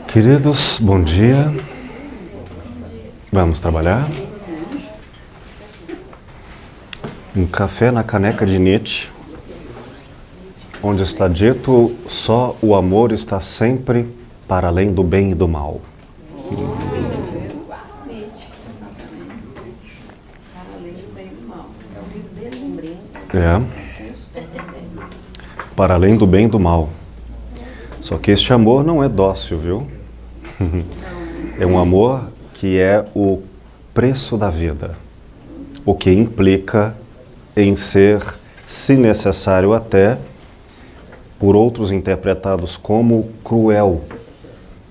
Queridos, bom dia. Vamos trabalhar? Um café na caneca de Nietzsche, onde está dito: só o amor está sempre para além do bem e do mal. Para além do bem e do mal. Só que este amor não é dócil, viu? É um amor que é o preço da vida, o que implica em ser, se necessário até, por outros interpretados como cruel,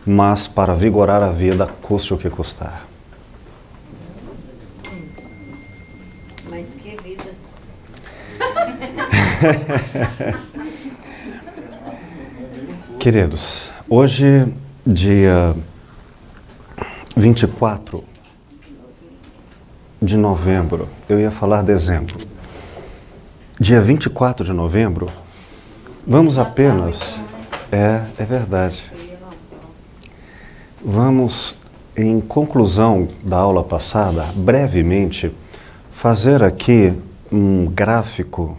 mas para vigorar a vida, custe o que custar. Mas que vida! Queridos, hoje, dia 24 de novembro, eu ia falar dezembro. Dia 24 de novembro, vamos apenas... É verdade. Vamos, em conclusão da aula passada, brevemente, fazer aqui um gráfico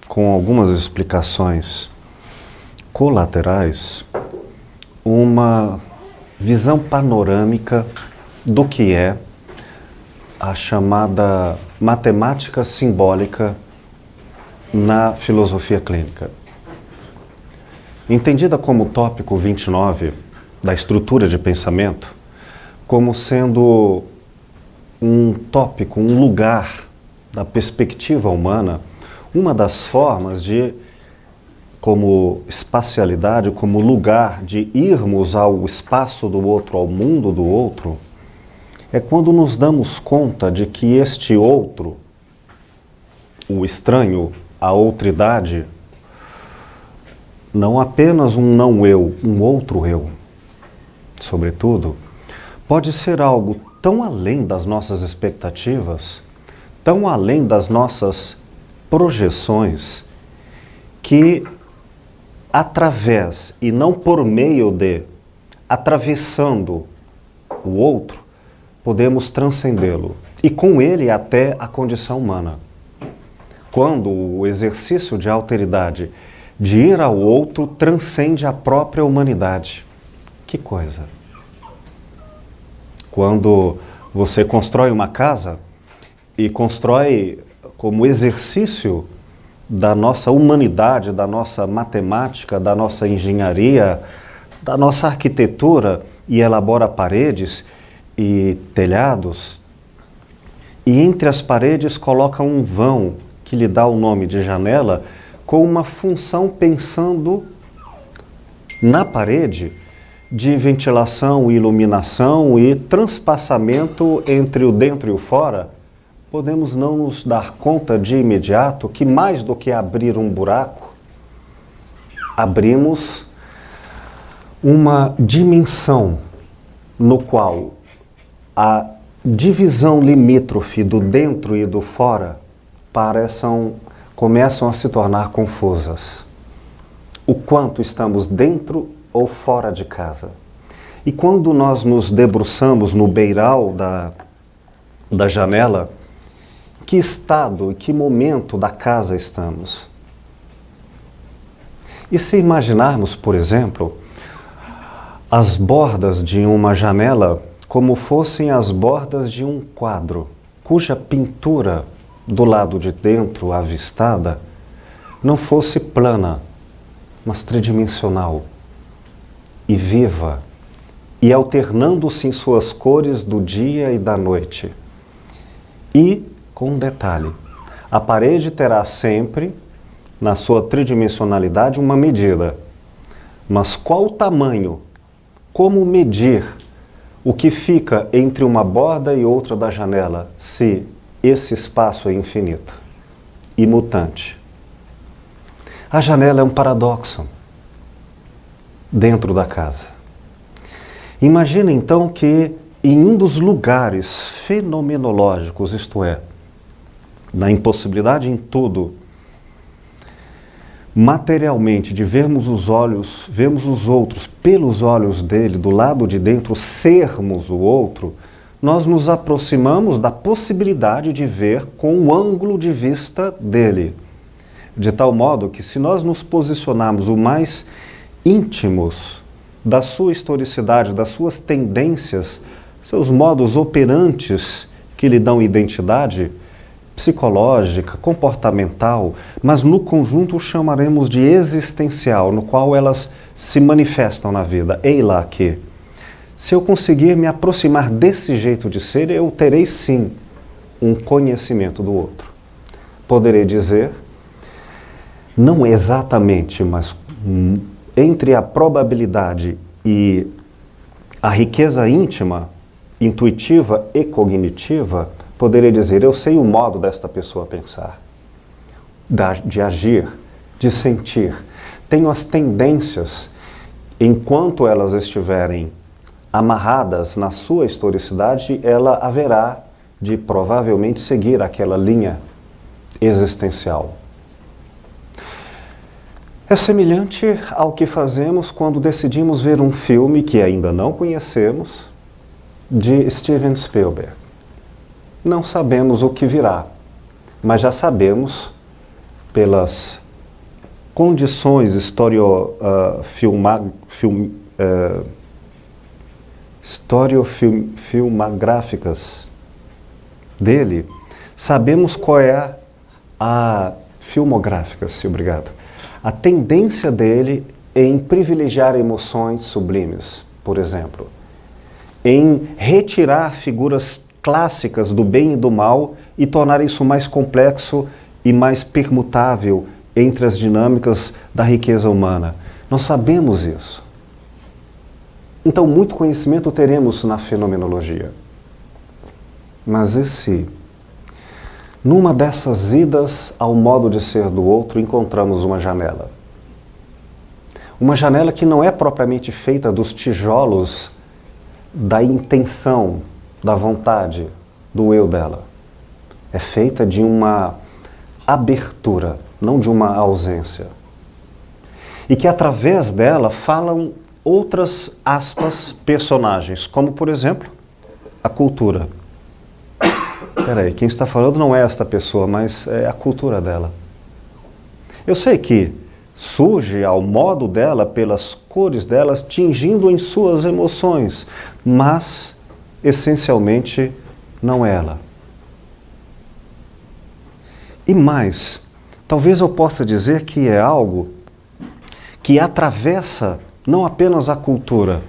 com algumas explicações colaterais, uma visão panorâmica do que é a chamada matemática simbólica na filosofia clínica. Entendida como tópico 29 da estrutura de pensamento, como sendo um tópico, um lugar da perspectiva humana, uma das formas de, como espacialidade, como lugar de irmos ao espaço do outro, ao mundo do outro, é quando nos damos conta de que este outro, o estranho, a outridade, não apenas um não-eu, um outro eu, sobretudo, pode ser algo tão além das nossas expectativas, tão além das nossas projeções, que através e não por meio de, atravessando o outro, podemos transcendê-lo e com ele até a condição humana. Quando o exercício de alteridade, de ir ao outro, transcende a própria humanidade. Que coisa! Quando você constrói uma casa e constrói como exercício da nossa humanidade, da nossa matemática, da nossa engenharia, da nossa arquitetura, e elabora paredes e telhados, e entre as paredes coloca um vão que lhe dá o nome de janela, com uma função pensando na parede de ventilação, iluminação e transpassamento entre o dentro e o fora, podemos não nos dar conta de imediato que mais do que abrir um buraco, abrimos uma dimensão no qual a divisão limítrofe do dentro e do fora começam a se tornar confusas. O quanto estamos dentro ou fora de casa. E quando nós nos debruçamos no beiral da janela, que estado e que momento da casa estamos? E se imaginarmos, por exemplo, as bordas de uma janela como fossem as bordas de um quadro, cuja pintura do lado de dentro avistada não fosse plana, mas tridimensional e viva, e alternando-se em suas cores do dia e da noite. E, com um detalhe, a parede terá sempre, na sua tridimensionalidade, uma medida. Mas qual o tamanho? Como medir o que fica entre uma borda e outra da janela, se esse espaço é infinito e mutante? A janela é um paradoxo dentro da casa. Imagina então que em um dos lugares fenomenológicos, isto é, na impossibilidade em tudo, materialmente, de vermos os outros pelos olhos dele, do lado de dentro, sermos o outro, nós nos aproximamos da possibilidade de ver com o ângulo de vista dele. De tal modo que, se nós nos posicionarmos o mais íntimos da sua historicidade, das suas tendências, seus modos operantes que lhe dão identidade psicológica, comportamental, mas no conjunto o chamaremos de existencial, no qual elas se manifestam na vida. Ei lá que, se eu conseguir me aproximar desse jeito de ser, eu terei sim um conhecimento do outro. Poderei dizer, não exatamente, mas entre a probabilidade e a riqueza íntima, intuitiva e cognitiva, poderia dizer, eu sei o modo desta pessoa pensar, de agir, de sentir. Tenho as tendências, enquanto elas estiverem amarradas na sua historicidade, ela haverá de provavelmente seguir aquela linha existencial. É semelhante ao que fazemos quando decidimos ver um filme que ainda não conhecemos, de Steven Spielberg. Não sabemos o que virá, mas já sabemos, pelas condições historiofilmográficas dele, sabemos qual é a a tendência dele em privilegiar emoções sublimes, por exemplo, em retirar figuras clássicas do bem e do mal e tornar isso mais complexo e mais permutável entre as dinâmicas da riqueza humana. Nós sabemos isso. Então, muito conhecimento teremos na fenomenologia. Mas e se, numa dessas idas ao modo de ser do outro, encontramos uma janela? Uma janela que não é propriamente feita dos tijolos da intenção, da vontade, do eu dela. É feita de uma abertura, não de uma ausência. E que através dela falam outras aspas, personagens, como por exemplo, a cultura. Peraí, quem está falando não é esta pessoa, mas é a cultura dela. Eu sei que surge ao modo dela, pelas cores delas, tingindo em suas emoções, mas essencialmente não é ela. E mais, talvez eu possa dizer que é algo que atravessa não apenas a cultura,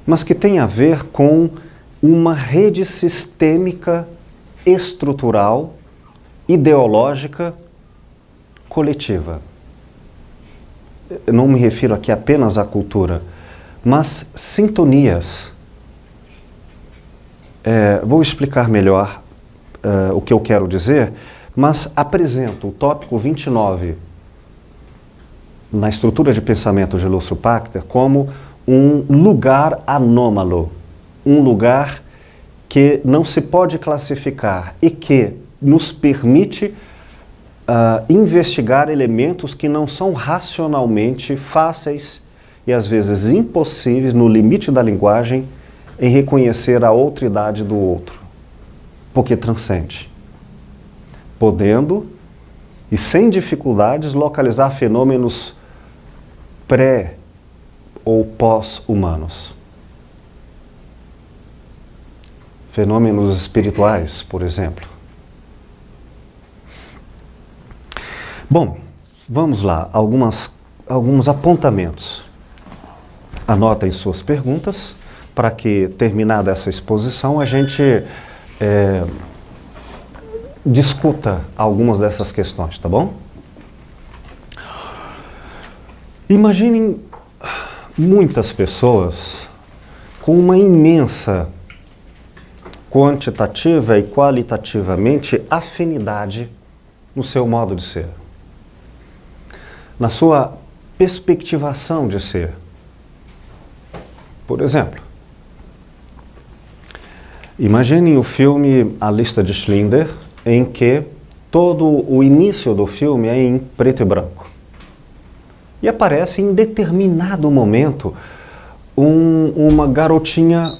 mas que tem a ver com uma rede sistêmica, estrutural, ideológica, coletiva. Eu não me refiro aqui apenas à cultura, mas sintonias. Vou explicar melhor o que eu quero dizer, mas apresento o tópico 29 na estrutura de pensamento de Lúcio Pachter como um lugar anômalo, um lugar que não se pode classificar e que nos permite investigar elementos que não são racionalmente fáceis e às vezes impossíveis, no limite da linguagem, em reconhecer a outridade do outro, porque transcende, podendo e sem dificuldades localizar fenômenos pré- ou pós-humanos. Fenômenos espirituais, por exemplo. Bom, vamos lá, alguns apontamentos. Anotem suas perguntas, para que, terminada essa exposição, a gente discuta algumas dessas questões, tá bom? Imaginem muitas pessoas com uma imensa quantitativa e qualitativamente afinidade no seu modo de ser, na sua perspectivação de ser. Por exemplo, imaginem o filme A Lista de Schindler, em que todo o início do filme é em preto e branco. E aparece em determinado momento uma garotinha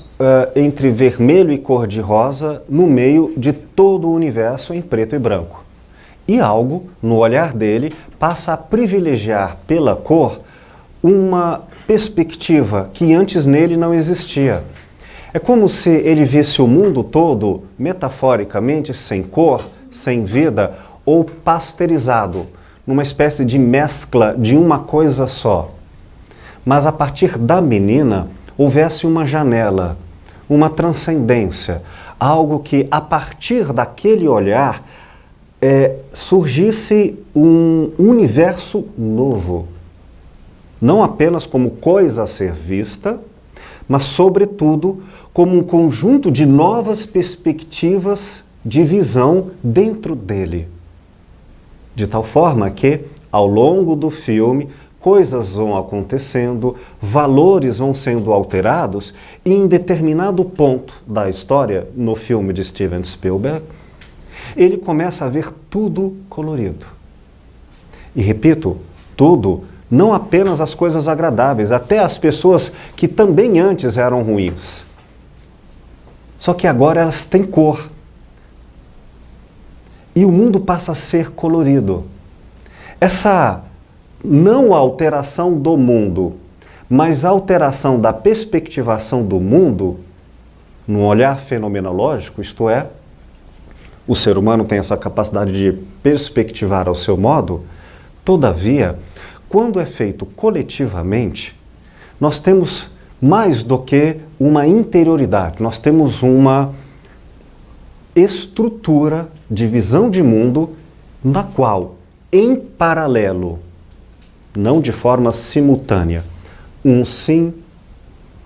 entre vermelho e cor-de-rosa no meio de todo o universo em preto e branco. E algo, no olhar dele, passa a privilegiar pela cor uma perspectiva que antes nele não existia. É como se ele visse o mundo todo, metaforicamente, sem cor, sem vida, ou pasteurizado, numa espécie de mescla de uma coisa só. Mas a partir da menina, houvesse uma janela, uma transcendência, algo que, a partir daquele olhar, surgisse um universo novo. Não apenas como coisa a ser vista, mas, sobretudo, como um conjunto de novas perspectivas de visão dentro dele. De tal forma que, ao longo do filme, coisas vão acontecendo, valores vão sendo alterados, e em determinado ponto da história, no filme de Steven Spielberg, ele começa a ver tudo colorido. E repito, tudo, não apenas as coisas agradáveis, até as pessoas que também antes eram ruins. Só que agora elas têm cor. E o mundo passa a ser colorido. Essa não alteração do mundo, mas a alteração da perspectivação do mundo, num olhar fenomenológico, isto é, o ser humano tem essa capacidade de perspectivar ao seu modo, todavia, quando é feito coletivamente, nós temos mais do que uma interioridade, nós temos uma estrutura de visão de mundo na qual, em paralelo, não de forma simultânea, uns sim,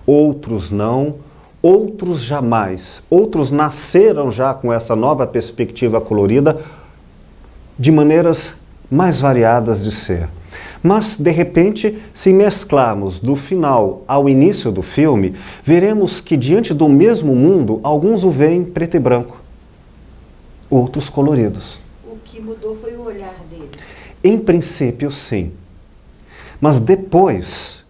outros não, outros jamais, outros nasceram já com essa nova perspectiva colorida de maneiras mais variadas de ser. Mas, de repente, se mesclarmos do final ao início do filme, veremos que diante do mesmo mundo, alguns o veem preto e branco, outros coloridos. O que mudou foi o olhar dele. Em princípio, sim. Mas depois,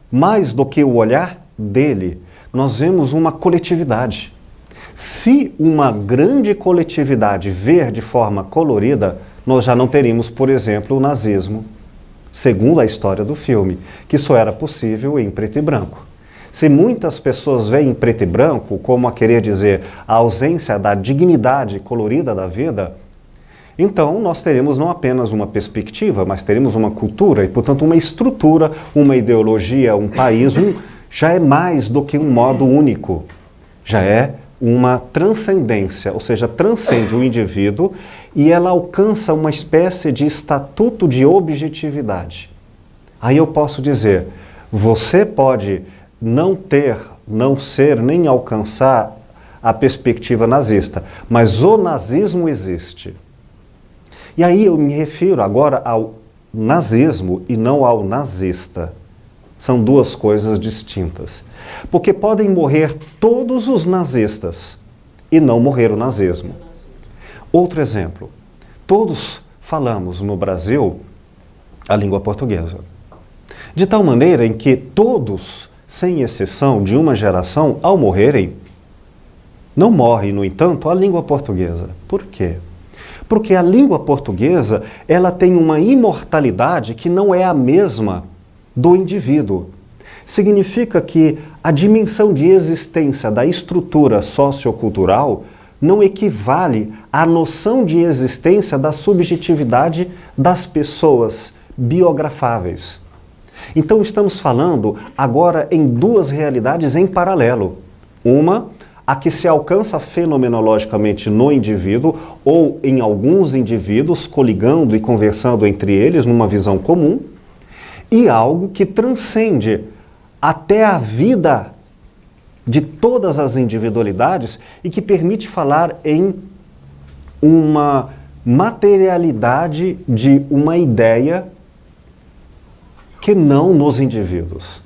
mais do que o olhar dele, nós vemos uma coletividade. Se uma grande coletividade ver de forma colorida, nós já não teríamos, por exemplo, o nazismo, segundo a história do filme, que só era possível em preto e branco. Se muitas pessoas veem em preto e branco, como a querer dizer a ausência da dignidade colorida da vida, então nós teremos não apenas uma perspectiva, mas teremos uma cultura e, portanto, uma estrutura, uma ideologia, um país, já é mais do que um modo único. Já é uma transcendência, ou seja, transcende o indivíduo e ela alcança uma espécie de estatuto de objetividade. Aí eu posso dizer, você pode não ter, não ser, nem alcançar a perspectiva nazista, mas o nazismo existe. E aí eu me refiro agora ao nazismo e não ao nazista. São duas coisas distintas. Porque podem morrer todos os nazistas e não morrer o nazismo. Outro exemplo. Todos falamos no Brasil a língua portuguesa. De tal maneira em que todos, sem exceção de uma geração, ao morrerem, não morre, no entanto, a língua portuguesa. Por quê? Porque a língua portuguesa, ela tem uma imortalidade que não é a mesma do indivíduo. Significa que a dimensão de existência da estrutura sociocultural não equivale à noção de existência da subjetividade das pessoas biografáveis. Então estamos falando agora em duas realidades em paralelo. Uma, a que se alcança fenomenologicamente no indivíduo ou em alguns indivíduos, coligando e conversando entre eles numa visão comum, e algo que transcende até a vida de todas as individualidades e que permite falar em uma materialidade de uma ideia que não nos indivíduos.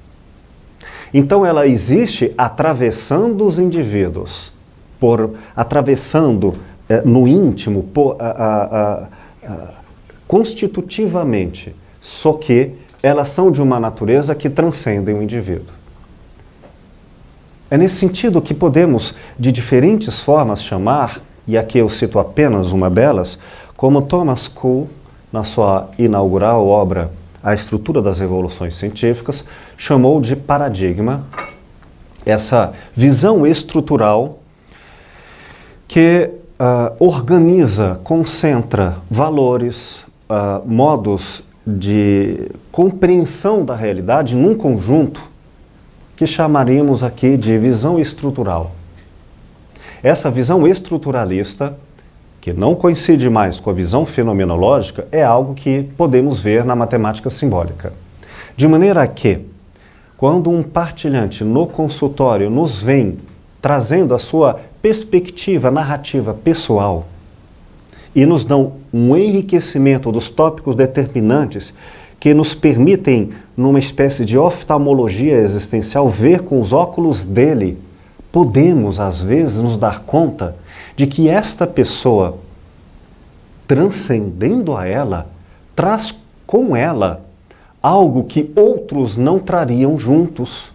Então ela existe atravessando os indivíduos, atravessando no íntimo, constitutivamente, só que elas são de uma natureza que transcendem o indivíduo. É nesse sentido que podemos, de diferentes formas, chamar, e aqui eu cito apenas uma delas, como Thomas Kuhn, na sua inaugural obra A Estrutura das Revoluções Científicas, chamou de paradigma, essa visão estrutural que organiza, concentra valores, modos de compreensão da realidade num conjunto que chamaríamos aqui de visão estrutural. Essa visão estruturalista, que não coincide mais com a visão fenomenológica, é algo que podemos ver na matemática simbólica. De maneira que, quando um partilhante no consultório nos vem trazendo a sua perspectiva narrativa pessoal e nos dão um enriquecimento dos tópicos determinantes que nos permitem, numa espécie de oftalmologia existencial, ver com os óculos dele, podemos, às vezes, nos dar conta de que esta pessoa, transcendendo a ela, traz com ela algo que outros não trariam juntos,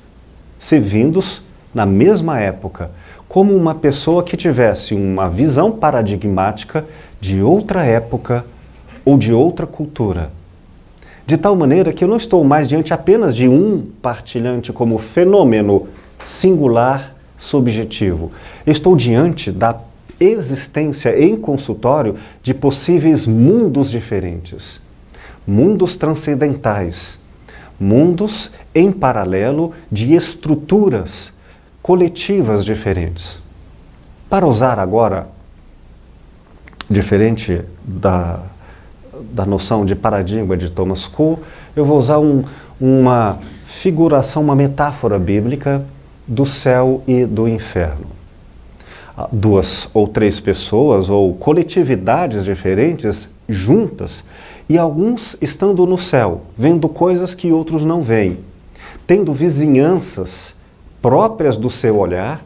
se vindos na mesma época, como uma pessoa que tivesse uma visão paradigmática de outra época ou de outra cultura. De tal maneira que eu não estou mais diante apenas de um partilhante como fenômeno singular, subjetivo. Estou diante da existência em consultório de possíveis mundos diferentes, mundos transcendentais, mundos em paralelo de estruturas coletivas diferentes. Para usar agora, diferente da noção de paradigma de Thomas Kuhn, eu vou usar uma figuração, uma metáfora bíblica do céu e do inferno. Duas ou três pessoas ou coletividades diferentes juntas e alguns estando no céu, vendo coisas que outros não veem, tendo vizinhanças próprias do seu olhar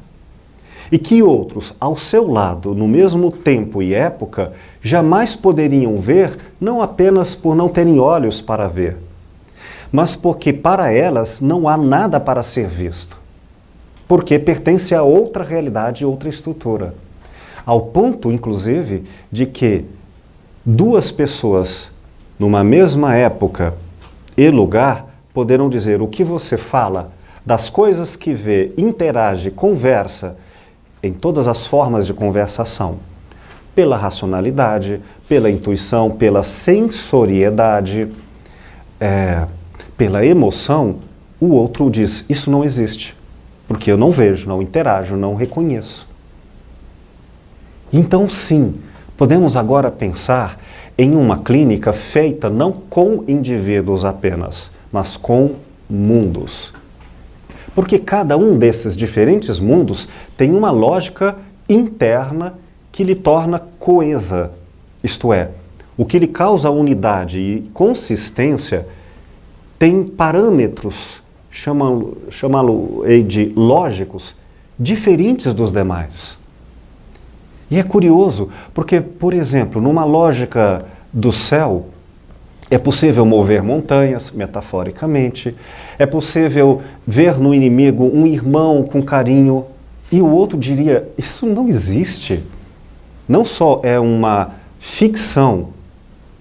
e que outros, ao seu lado, no mesmo tempo e época, jamais poderiam ver, não apenas por não terem olhos para ver, mas porque para elas não há nada para ser visto, porque pertence a outra realidade, outra estrutura. Ao ponto, inclusive, de que duas pessoas, numa mesma época e lugar, poderão dizer o que você fala, das coisas que vê, interage, conversa, em todas as formas de conversação, pela racionalidade, pela intuição, pela sensoriedade, pela emoção, o outro diz, isso não existe, porque eu não vejo, não interajo, não reconheço. Então sim, podemos agora pensar em uma clínica feita não com indivíduos apenas, mas com mundos. Porque cada um desses diferentes mundos tem uma lógica interna que lhe torna coesa. Isto é, o que lhe causa unidade e consistência tem parâmetros, chamá-lo-ei de lógicos, diferentes dos demais. E é curioso, porque, por exemplo, numa lógica do céu, é possível mover montanhas, metaforicamente, é possível ver no inimigo um irmão com carinho, e o outro diria, isso não existe. Não só é uma ficção,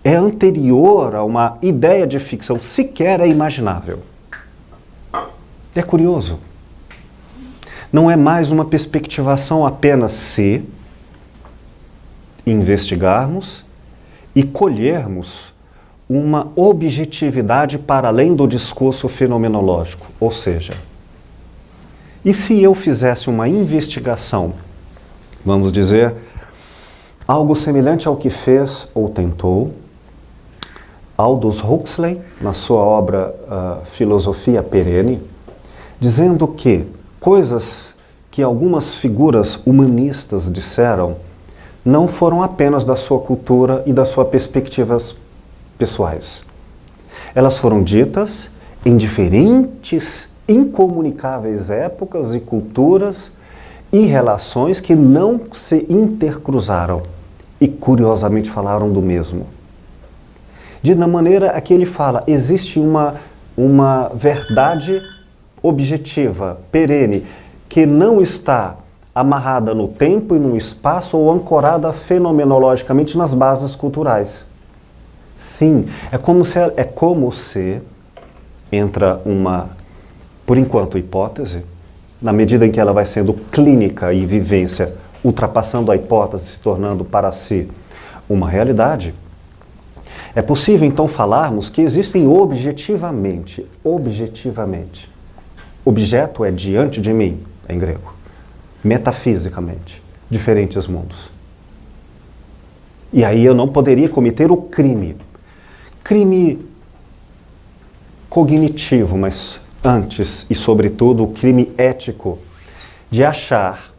é anterior a uma ideia de ficção, sequer é imaginável. É curioso. Não é mais uma perspectivação apenas se investigarmos e colhermos uma objetividade para além do discurso fenomenológico. Ou seja, e se eu fizesse uma investigação, vamos dizer, algo semelhante ao que fez ou tentou Aldous Huxley, na sua obra Filosofia Perene, dizendo que coisas que algumas figuras humanistas disseram não foram apenas da sua cultura e das suas perspectivas pessoais. Elas foram ditas em diferentes, incomunicáveis épocas e culturas e relações que não se intercruzaram e curiosamente falaram do mesmo. De maneira a que ele fala, existe uma uma verdade objetiva, perene, que não está amarrada no tempo e no espaço ou ancorada fenomenologicamente nas bases culturais. Sim, é como se entra uma, por enquanto, hipótese, na medida em que ela vai sendo clínica e vivência, ultrapassando a hipótese, se tornando para si uma realidade. É possível então falarmos que existem objetivamente, objeto é diante de mim, em grego, metafisicamente, diferentes mundos. E aí eu não poderia cometer o crime cognitivo, mas antes e sobretudo o crime ético de achar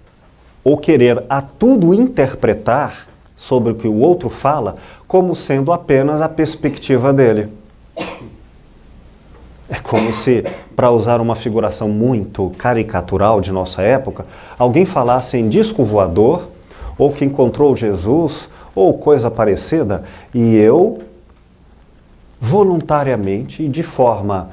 ou querer a tudo interpretar sobre o que o outro fala como sendo apenas a perspectiva dele. É como se, para usar uma figuração muito caricatural de nossa época, alguém falasse em disco voador, ou que encontrou Jesus, ou coisa parecida, e eu, voluntariamente e de forma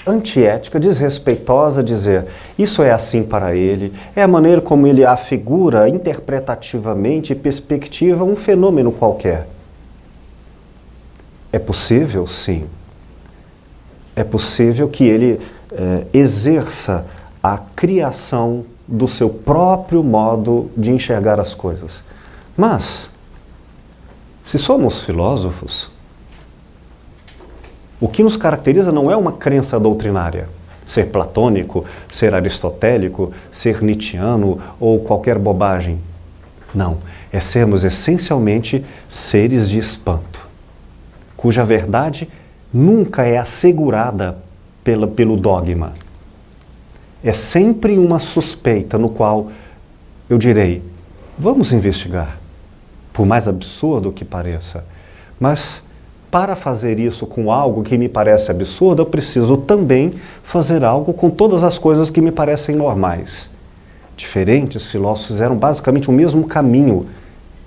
antiética, desrespeitosa, dizer isso é assim para ele, é a maneira como ele afigura interpretativamente e perspectiva um fenômeno qualquer. É possível, sim. É possível que ele exerça a criação do seu próprio modo de enxergar as coisas. Mas, se somos filósofos, o que nos caracteriza não é uma crença doutrinária, ser platônico, ser aristotélico, ser nietzschiano ou qualquer bobagem. Não, é sermos essencialmente seres de espanto, cuja verdade nunca é assegurada pelo dogma. É sempre uma suspeita no qual eu direi, vamos investigar, por mais absurdo que pareça, mas para fazer isso com algo que me parece absurdo, eu preciso também fazer algo com todas as coisas que me parecem normais. Diferentes filósofos fizeram basicamente o mesmo caminho,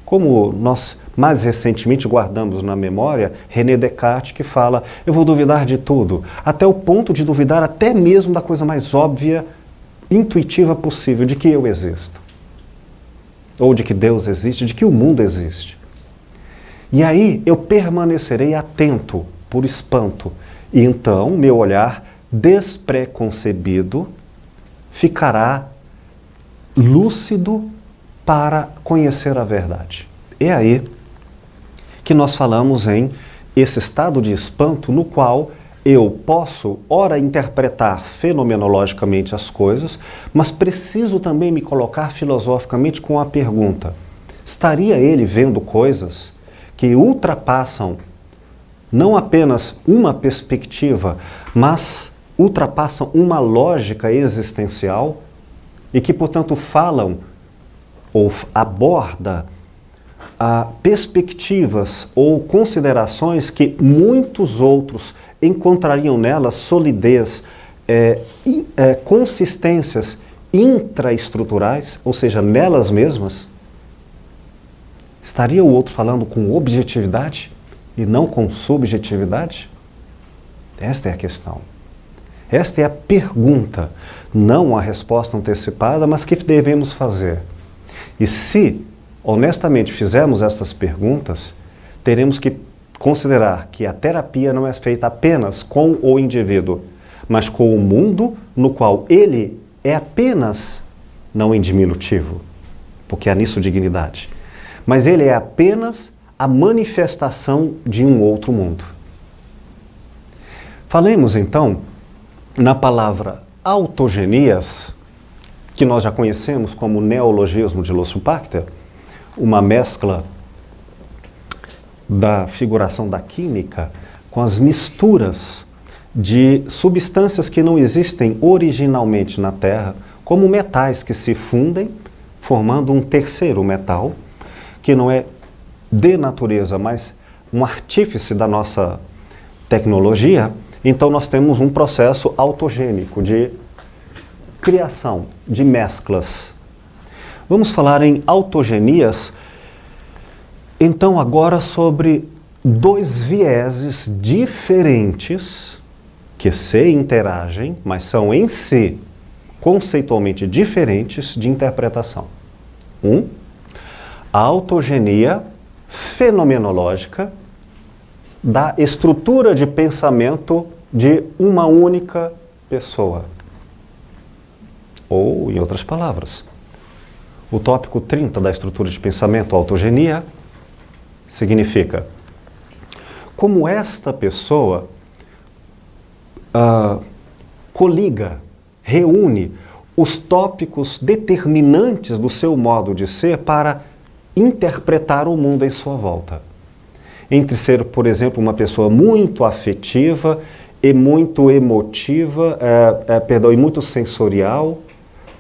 como nós mais recentemente guardamos na memória René Descartes, que fala, eu vou duvidar de tudo, até o ponto de duvidar até mesmo da coisa mais óbvia, intuitiva possível, de que eu existo. Ou de que Deus existe, de que o mundo existe. E aí eu permanecerei atento por espanto. E então meu olhar despreconcebido ficará lúcido para conhecer a verdade. É aí que nós falamos em esse estado de espanto no qual eu posso, ora, interpretar fenomenologicamente as coisas, mas preciso também me colocar filosoficamente com a pergunta, estaria ele vendo coisas que ultrapassam não apenas uma perspectiva, mas ultrapassam uma lógica existencial e que, portanto, falam ou abordam perspectivas ou considerações que muitos outros encontrariam nelas solidez, consistências intraestruturais, ou seja, nelas mesmas? Estaria o outro falando com objetividade e não com subjetividade? Esta é a questão. Esta é a pergunta, não a resposta antecipada, mas que devemos fazer. E se honestamente fizermos estas perguntas, teremos que considerar que a terapia não é feita apenas com o indivíduo, mas com o mundo no qual ele é apenas, não em diminutivo, porque há nisso dignidade, mas ele é apenas a manifestação de um outro mundo. Falemos então na palavra autogenias, que nós já conhecemos como neologismo de Lúcio Pachter, uma mescla da figuração da química com as misturas de substâncias que não existem originalmente na Terra, como metais que se fundem, formando um terceiro metal, que não é de natureza, mas um artífice da nossa tecnologia. Então nós temos um processo autogênico de criação, de mesclas. Vamos falar em autogenias, então agora sobre dois vieses diferentes que se interagem, mas são em si conceitualmente diferentes de interpretação. A autogenia fenomenológica da estrutura de pensamento de uma única pessoa. Ou, em outras palavras, o tópico 30 da estrutura de pensamento, autogenia, significa como esta pessoa coliga, reúne os tópicos determinantes do seu modo de ser para interpretar o mundo em sua volta. Entre ser, por exemplo, uma pessoa muito afetiva e muito emotiva, e muito sensorial,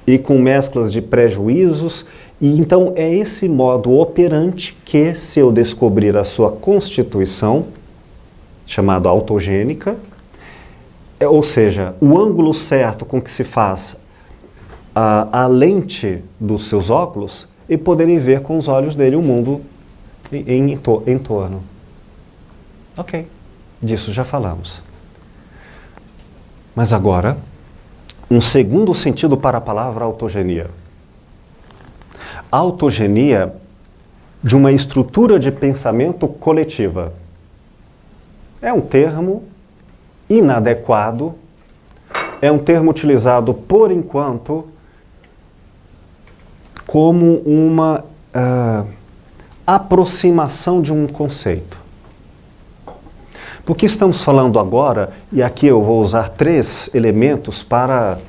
e com mesclas de prejuízos. E então é esse modo operante que, se eu descobrir a sua constituição, chamada autogênica, ou seja, o ângulo certo com que se faz a lente dos seus óculos, e poderem ver com os olhos dele o mundo em torno. Ok, disso já falamos. Mas agora, um segundo sentido para a palavra autogenia. Autogenia de uma estrutura de pensamento coletiva. É um termo inadequado, é um termo utilizado por enquanto como uma aproximação de um conceito. Porque estamos falando agora, e aqui eu vou usar 3 elementos para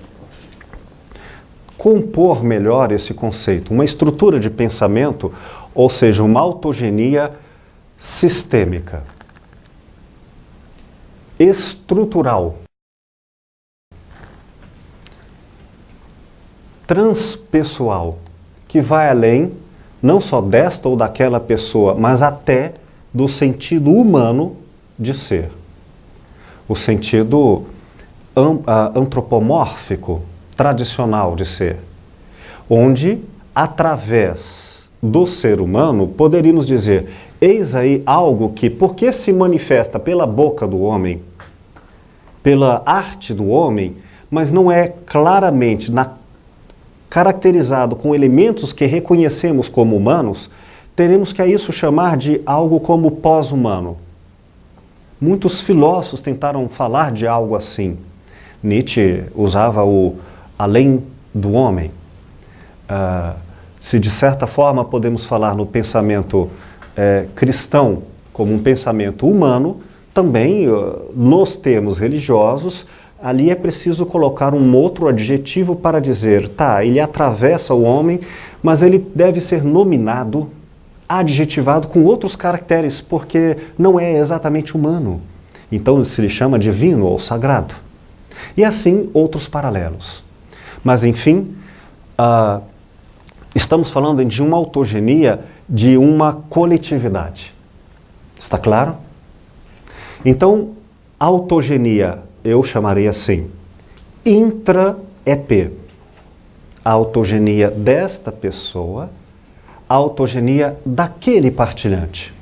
compor melhor esse conceito. Uma estrutura de pensamento, ou seja, uma autogenia sistêmica, estrutural, transpessoal, que vai além não só desta ou daquela pessoa, mas até do sentido humano de ser. O sentido antropomórfico, tradicional de ser. Onde, através do ser humano, poderíamos dizer, eis aí algo que, porque se manifesta pela boca do homem, pela arte do homem, mas não é claramente caracterizado com elementos que reconhecemos como humanos, teremos que a isso chamar de algo como pós-humano. Muitos filósofos tentaram falar de algo assim. Nietzsche usava o além do homem. Se de certa forma podemos falar no pensamento cristão como um pensamento humano, também nos termos religiosos, ali é preciso colocar um outro adjetivo para dizer, tá, ele atravessa o homem, mas ele deve ser nominado, adjetivado com outros caracteres, porque não é exatamente humano. Então se lhe chama divino ou sagrado. E assim outros paralelos. Mas enfim, estamos falando de uma autogenia de uma coletividade. Está claro? Então, autogenia, eu chamarei assim, intra-EP. A autogenia desta pessoa, a autogenia daquele partilhante.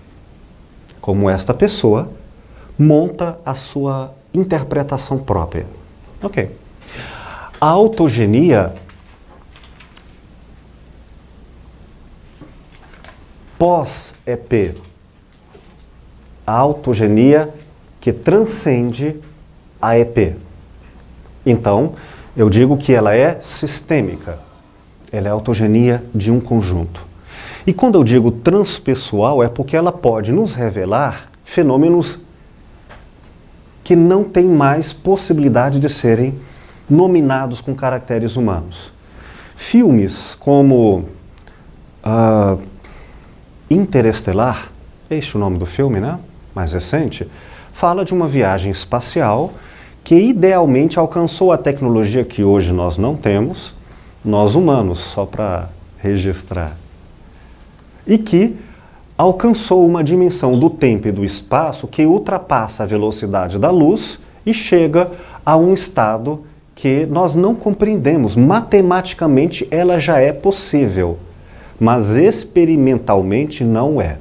Como esta pessoa monta a sua interpretação própria. Ok. A autogenia pós-EP. A autogenia que transcende a EP. Então, eu digo que ela é sistêmica. Ela é a autogenia de um conjunto. E quando eu digo transpessoal, é porque ela pode nos revelar fenômenos que não têm mais possibilidade de serem nominados com caracteres humanos. Filmes como Interestelar, este é o nome do filme, né? Mais recente, fala de uma viagem espacial que idealmente alcançou a tecnologia que hoje nós não temos, nós humanos, só para registrar. E que alcançou uma dimensão do tempo e do espaço que ultrapassa a velocidade da luz e chega a um estado que nós não compreendemos. Matematicamente ela já é possível, mas experimentalmente não é.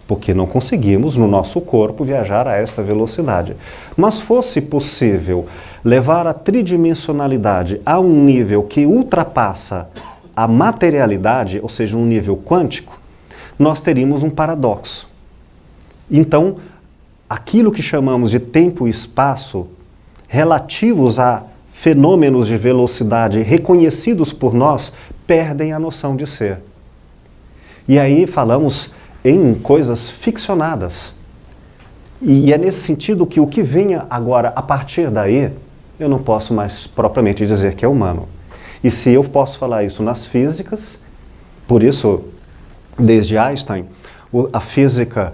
porque não conseguimos no nosso corpo viajar a esta velocidade. Mas fosse possível levar a tridimensionalidade a um nível que ultrapassa a materialidade, ou seja, um nível quântico, nós teríamos um paradoxo. Então, aquilo que chamamos de tempo e espaço, relativos a fenômenos de velocidade reconhecidos por nós, perdem a noção de ser. E aí falamos em coisas ficcionadas. E é nesse sentido que o que venha agora a partir daí, eu não posso mais propriamente dizer que é humano. E se eu posso falar isso nas físicas, por isso, desde Einstein, a física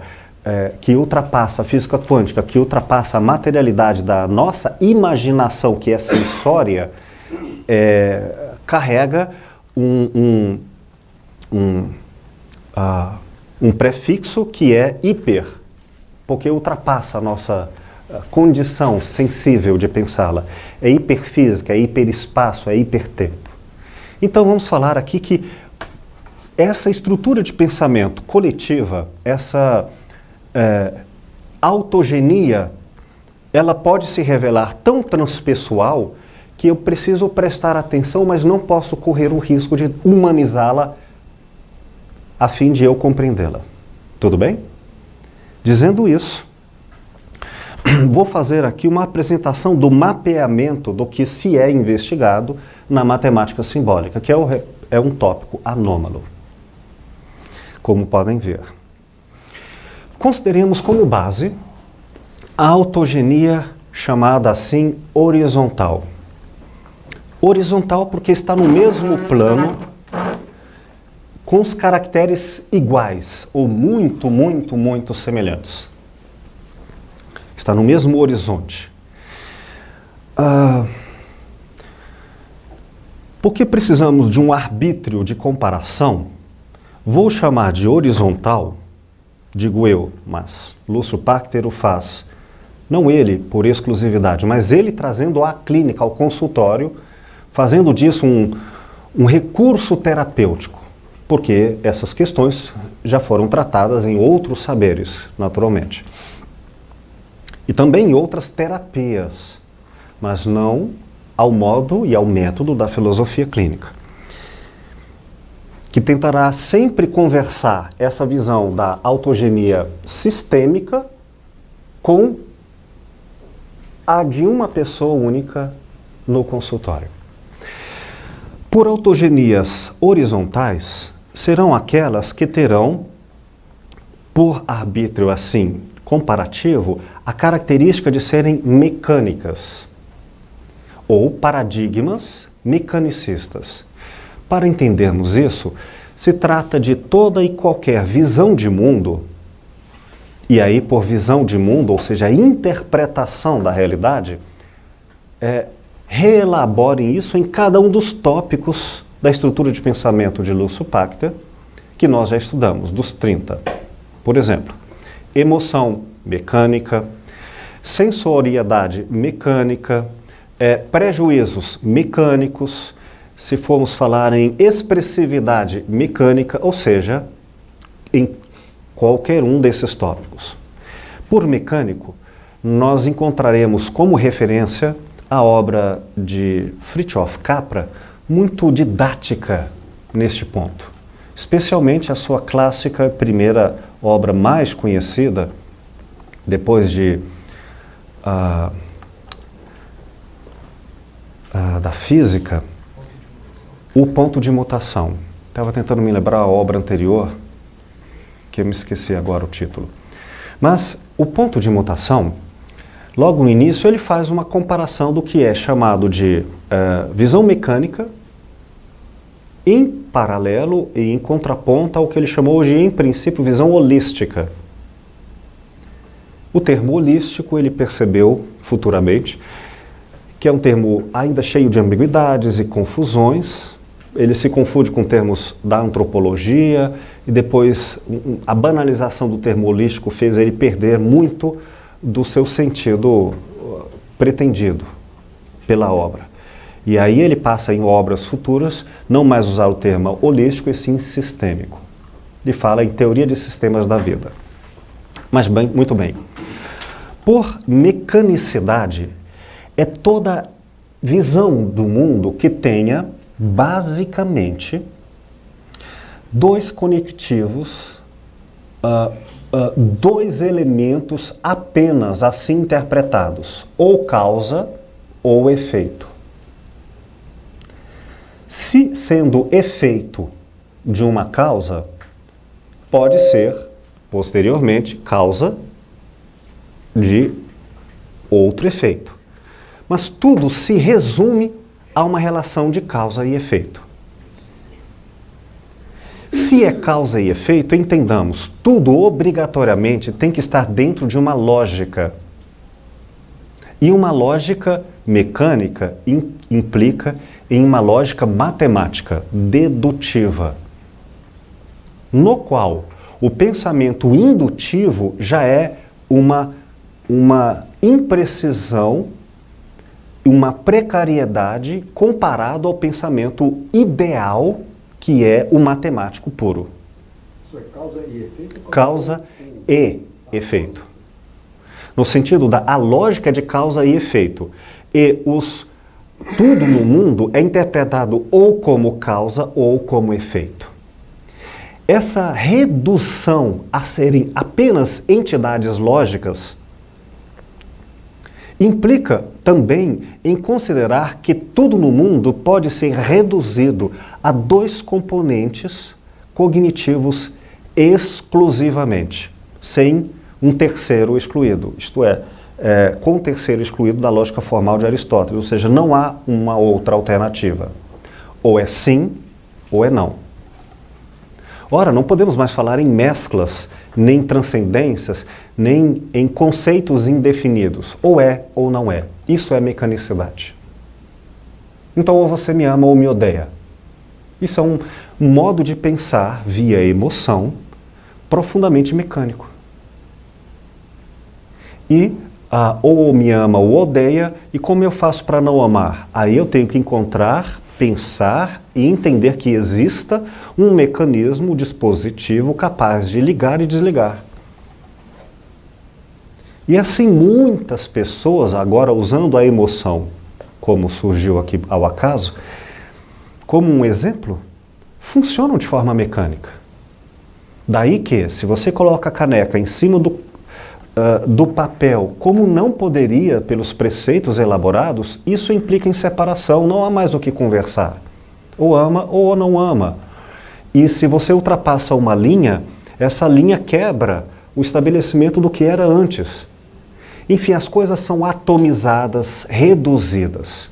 que ultrapassa, a física quântica, que ultrapassa a materialidade da nossa imaginação, que é sensória, carrega um prefixo que é hiper, porque ultrapassa a nossa condição sensível de pensá-la. É hiperfísica, é hiperespaço, é hipertempo. Então vamos falar aqui que essa estrutura de pensamento coletiva, essa autogenia, ela pode se revelar tão transpessoal que eu preciso prestar atenção, mas não posso correr o risco de humanizá-la a fim de eu compreendê-la. Tudo bem? Dizendo isso, vou fazer aqui uma apresentação do mapeamento do que se é investigado na matemática simbólica, que é um tópico anômalo, como podem ver. Consideremos como base a autogenia chamada assim horizontal. Horizontal porque está no mesmo plano, com os caracteres iguais, ou muito, muito, muito semelhantes. Está no mesmo horizonte. Porque precisamos de um arbítrio de comparação, vou chamar de horizontal, digo eu, mas Lúcio Pachter o faz, não ele por exclusividade, mas ele trazendo à clínica, ao consultório, fazendo disso um recurso terapêutico, porque essas questões já foram tratadas em outros saberes, naturalmente. E também em outras terapias, mas não ao modo e ao método da filosofia clínica, que tentará sempre conversar essa visão da autogenia sistêmica com a de uma pessoa única no consultório. Por autogenias horizontais, serão aquelas que terão, por arbítrio assim comparativo, a característica de serem mecânicas ou paradigmas mecanicistas. Para entendermos isso, se trata de toda e qualquer visão de mundo, e aí por visão de mundo, ou seja, a interpretação da realidade, reelaborem isso em cada um dos tópicos da estrutura de pensamento de Lúcio Pachter, que nós já estudamos, dos 30. Por exemplo, emoção mecânica, sensoriedade mecânica, prejuízos mecânicos, se formos falar em expressividade mecânica, ou seja, em qualquer um desses tópicos. Por mecânico, nós encontraremos como referência a obra de Fritjof Capra, muito didática neste ponto, especialmente a sua clássica primeira obra mais conhecida, depois da física, O Ponto de Mutação. Estava tentando me lembrar a obra anterior, que eu me esqueci agora o título. Mas O Ponto de Mutação, logo no início, ele faz uma comparação do que é chamado de visão mecânica, em paralelo e em contraponto ao que ele chamou de, em princípio, visão holística. O termo holístico ele percebeu futuramente que é um termo ainda cheio de ambiguidades e confusões. Ele se confunde com termos da antropologia e depois a banalização do termo holístico fez ele perder muito do seu sentido pretendido pela obra. E aí ele passa em obras futuras não mais usar o termo holístico e sim sistêmico. Ele fala em teoria de sistemas da vida. Mas bem, muito bem. Por mecanicidade, é toda visão do mundo que tenha, basicamente, dois conectivos, dois elementos apenas assim interpretados, ou causa ou efeito. Se sendo efeito de uma causa, pode ser, posteriormente, causa de outro efeito. Mas tudo se resume a uma relação de causa e efeito. Se é causa e efeito, entendamos, tudo obrigatoriamente tem que estar dentro de uma lógica. E uma lógica mecânica implica em uma lógica matemática, dedutiva, no qual o pensamento indutivo já é uma imprecisão, uma precariedade comparado ao pensamento ideal, que é o matemático puro. Isso é causa e efeito? Causa e efeito. No sentido da a lógica de causa e efeito. E tudo no mundo é interpretado ou como causa ou como efeito. Essa redução a serem apenas entidades lógicas implica também em considerar que tudo no mundo pode ser reduzido a dois componentes cognitivos exclusivamente, sem um terceiro excluído, isto é, com o terceiro excluído da lógica formal de Aristóteles, ou seja, não há uma outra alternativa. Ou é sim, ou é não. Ora, não podemos mais falar em mesclas, nem transcendências, nem em conceitos indefinidos. Ou é ou não é. Isso é mecanicidade. Então, ou você me ama ou me odeia. Isso é um modo de pensar via emoção profundamente mecânico. E ou me ama ou odeia, e como eu faço para não amar? Aí eu tenho que encontrar, pensar e entender que exista um mecanismo dispositivo capaz de ligar e desligar. E assim muitas pessoas, agora usando a emoção, como surgiu aqui ao acaso, como um exemplo, funcionam de forma mecânica. Daí que, se você coloca a caneca em cima do papel, como não poderia pelos preceitos elaborados, isso implica em separação, não há mais o que conversar. Ou ama ou não ama. E se você ultrapassa uma linha, essa linha quebra o estabelecimento do que era antes. Enfim, as coisas são atomizadas, reduzidas.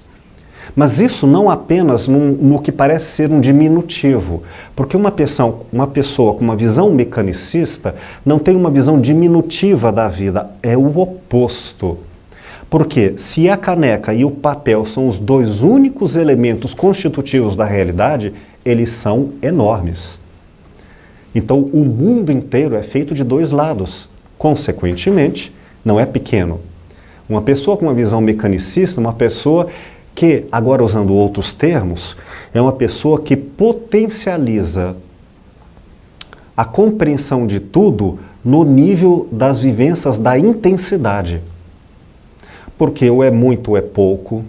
Mas isso não apenas no que parece ser um diminutivo, porque uma pessoa com uma visão mecanicista não tem uma visão diminutiva da vida, é o oposto. Porque se a caneca e o papel são os dois únicos elementos constitutivos da realidade, eles são enormes. Então o mundo inteiro é feito de dois lados, consequentemente, não é pequeno. Uma pessoa com uma visão mecanicista, uma pessoa que, agora usando outros termos, é uma pessoa que potencializa a compreensão de tudo no nível das vivências da intensidade. Porque ou é muito ou é pouco,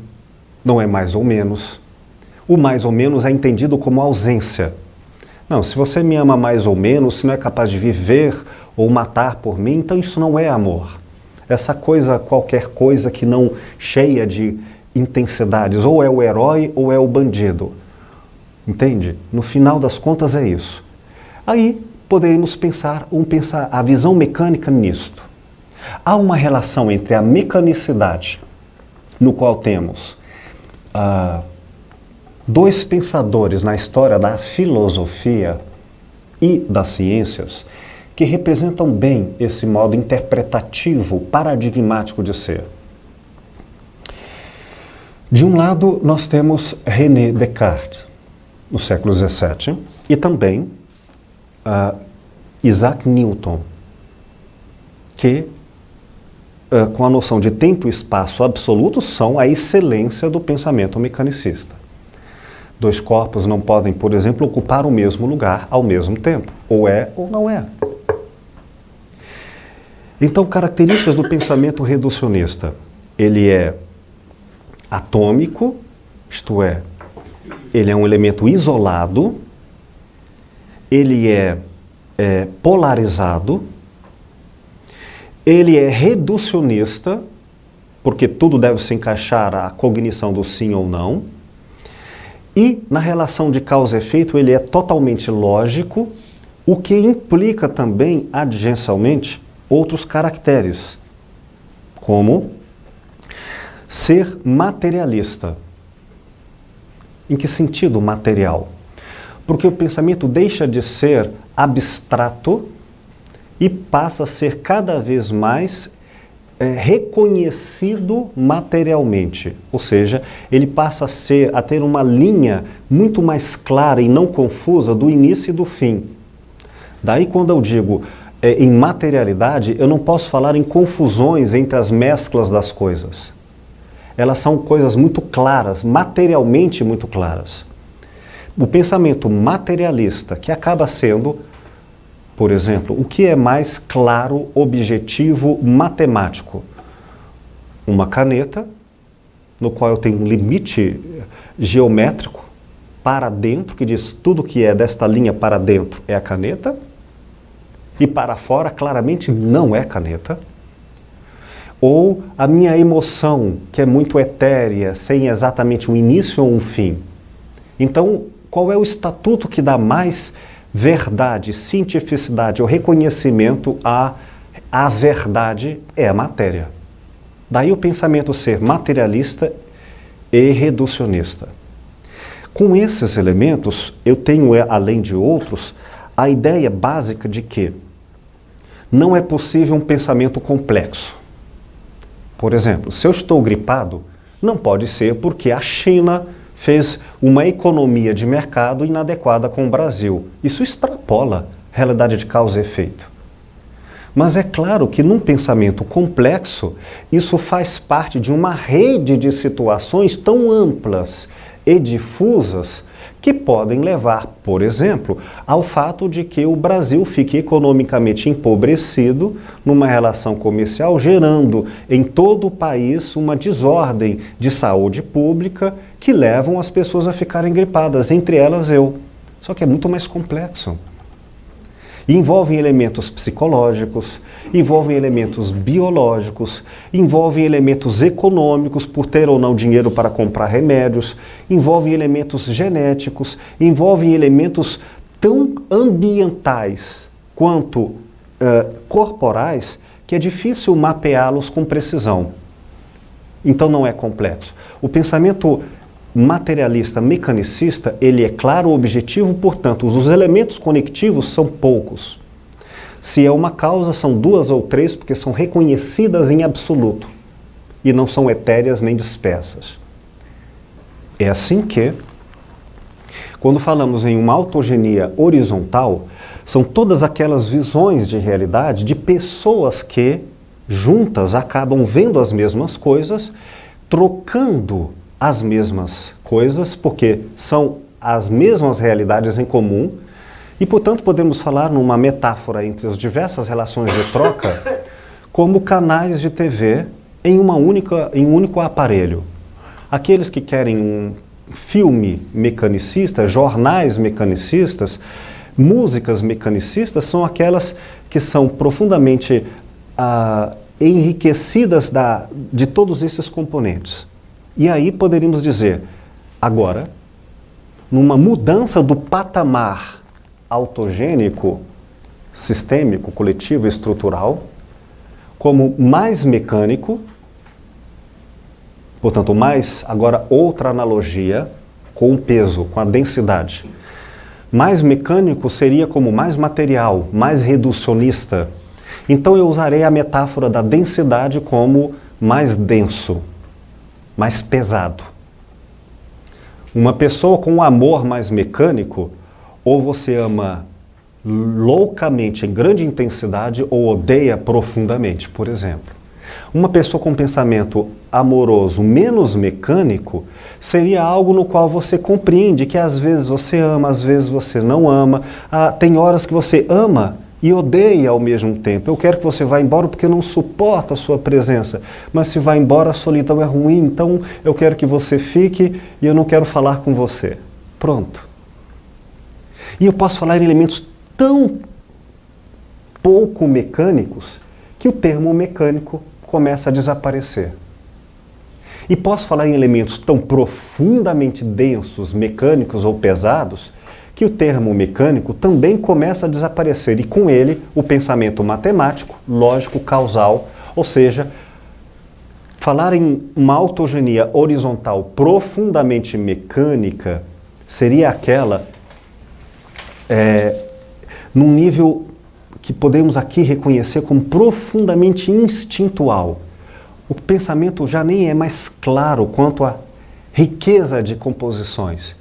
não é mais ou menos. O mais ou menos é entendido como ausência. Não, se você me ama mais ou menos, se não é capaz de viver ou matar por mim, então isso não é amor. Essa coisa, qualquer coisa que não cheia de intensidades, ou é o herói ou é o bandido. Entende? No final das contas é isso. Aí poderíamos pensar a visão mecânica nisto. Há uma relação entre a mecanicidade, no qual temos dois pensadores na história da filosofia e das ciências, que representam bem esse modo interpretativo, paradigmático de ser. De um lado, nós temos René Descartes, no século XVII, e também Isaac Newton, que, com a noção de tempo e espaço absolutos, são a excelência do pensamento mecanicista. Dois corpos não podem, por exemplo, ocupar o mesmo lugar ao mesmo tempo. Ou é ou não é. Então, características do pensamento reducionista. Ele é atômico, isto é, ele é um elemento isolado, ele é polarizado, ele é reducionista, porque tudo deve se encaixar à cognição do sim ou não, e na relação de causa e efeito ele é totalmente lógico, o que implica também, adjuncionalmente, outros caracteres, como ser materialista. Em que sentido material? Porque o pensamento deixa de ser abstrato e passa a ser cada vez mais reconhecido materialmente. Ou seja, ele passa a ter uma linha muito mais clara e não confusa do início e do fim. Daí quando eu digo em materialidade, eu não posso falar em confusões entre as mesclas das coisas. Elas são coisas muito claras, materialmente muito claras. O pensamento materialista, que acaba sendo, por exemplo, o que é mais claro, objetivo, matemático? Uma caneta, no qual eu tenho um limite geométrico para dentro, que diz tudo que é desta linha para dentro é a caneta, e para fora claramente não é caneta. Ou a minha emoção, que é muito etérea, sem exatamente um início ou um fim. Então, qual é o estatuto que dá mais verdade, cientificidade ou reconhecimento à verdade? É a matéria. Daí o pensamento ser materialista e reducionista. Com esses elementos, eu tenho, além de outros, a ideia básica de que não é possível um pensamento complexo. Por exemplo, se eu estou gripado, não pode ser porque a China fez uma economia de mercado inadequada com o Brasil. Isso extrapola a realidade de causa e efeito. Mas é claro que num pensamento complexo, isso faz parte de uma rede de situações tão amplas e difusas que podem levar, por exemplo, ao fato de que o Brasil fique economicamente empobrecido numa relação comercial, gerando em todo o país uma desordem de saúde pública que levam as pessoas a ficarem gripadas, entre elas eu. Só que é muito mais complexo. Envolvem elementos psicológicos, envolvem elementos biológicos, envolvem elementos econômicos, por ter ou não dinheiro para comprar remédios, envolvem elementos genéticos, envolvem elementos tão ambientais quanto corporais que é difícil mapeá-los com precisão. Então não é complexo. O pensamento materialista, mecanicista, ele é claro, objetivo, portanto, os elementos conectivos são poucos. Se é uma causa, são duas ou três, porque são reconhecidas em absoluto e não são etéreas nem dispersas. É assim que, quando falamos em uma autogenia horizontal, são todas aquelas visões de realidade de pessoas que, juntas, acabam vendo as mesmas coisas, trocando as mesmas coisas, porque são as mesmas realidades em comum, e, portanto, podemos falar numa metáfora entre as diversas relações de troca como canais de TV em um único aparelho. Aqueles que querem um filme mecanicista, jornais mecanicistas, músicas mecanicistas, são aquelas que são profundamente enriquecidas de todos esses componentes. E aí poderíamos dizer, agora, numa mudança do patamar autogênico, sistêmico, coletivo, estrutural, como mais mecânico, portanto, mais, agora outra analogia com o peso, com a densidade. Mais mecânico seria como mais material, mais reducionista. Então eu usarei a metáfora da densidade como mais denso, mais pesado. Uma pessoa com um amor mais mecânico, ou você ama loucamente, em grande intensidade, ou odeia profundamente, por exemplo. Uma pessoa com pensamento amoroso menos mecânico seria algo no qual você compreende que às vezes você ama, às vezes você não ama. Tem horas que você ama e odeia ao mesmo tempo. Eu quero que você vá embora porque eu não suporto a sua presença. Mas se vai embora, a solidão é ruim, então eu quero que você fique e eu não quero falar com você. Pronto. E eu posso falar em elementos tão pouco mecânicos que o termo mecânico começa a desaparecer. E posso falar em elementos tão profundamente densos, mecânicos ou pesados, que o termo mecânico também começa a desaparecer, e com ele o pensamento matemático, lógico, causal, ou seja, falar em uma autogenia horizontal profundamente mecânica seria aquela num nível que podemos aqui reconhecer como profundamente instintual. O pensamento já nem é mais claro quanto à riqueza de composições.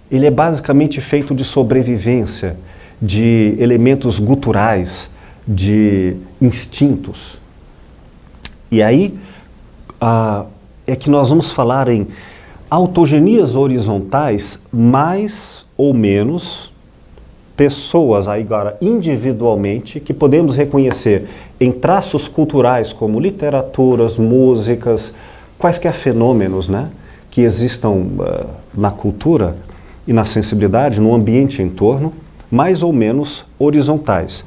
Ele é basicamente feito de sobrevivência, de elementos guturais, de instintos. E aí é que nós vamos falar em autogenias horizontais, mais ou menos pessoas agora individualmente que podemos reconhecer em traços culturais como literaturas, músicas, quaisquer fenômenos, né, que existam na cultura e na sensibilidade, no ambiente em torno, mais ou menos horizontais.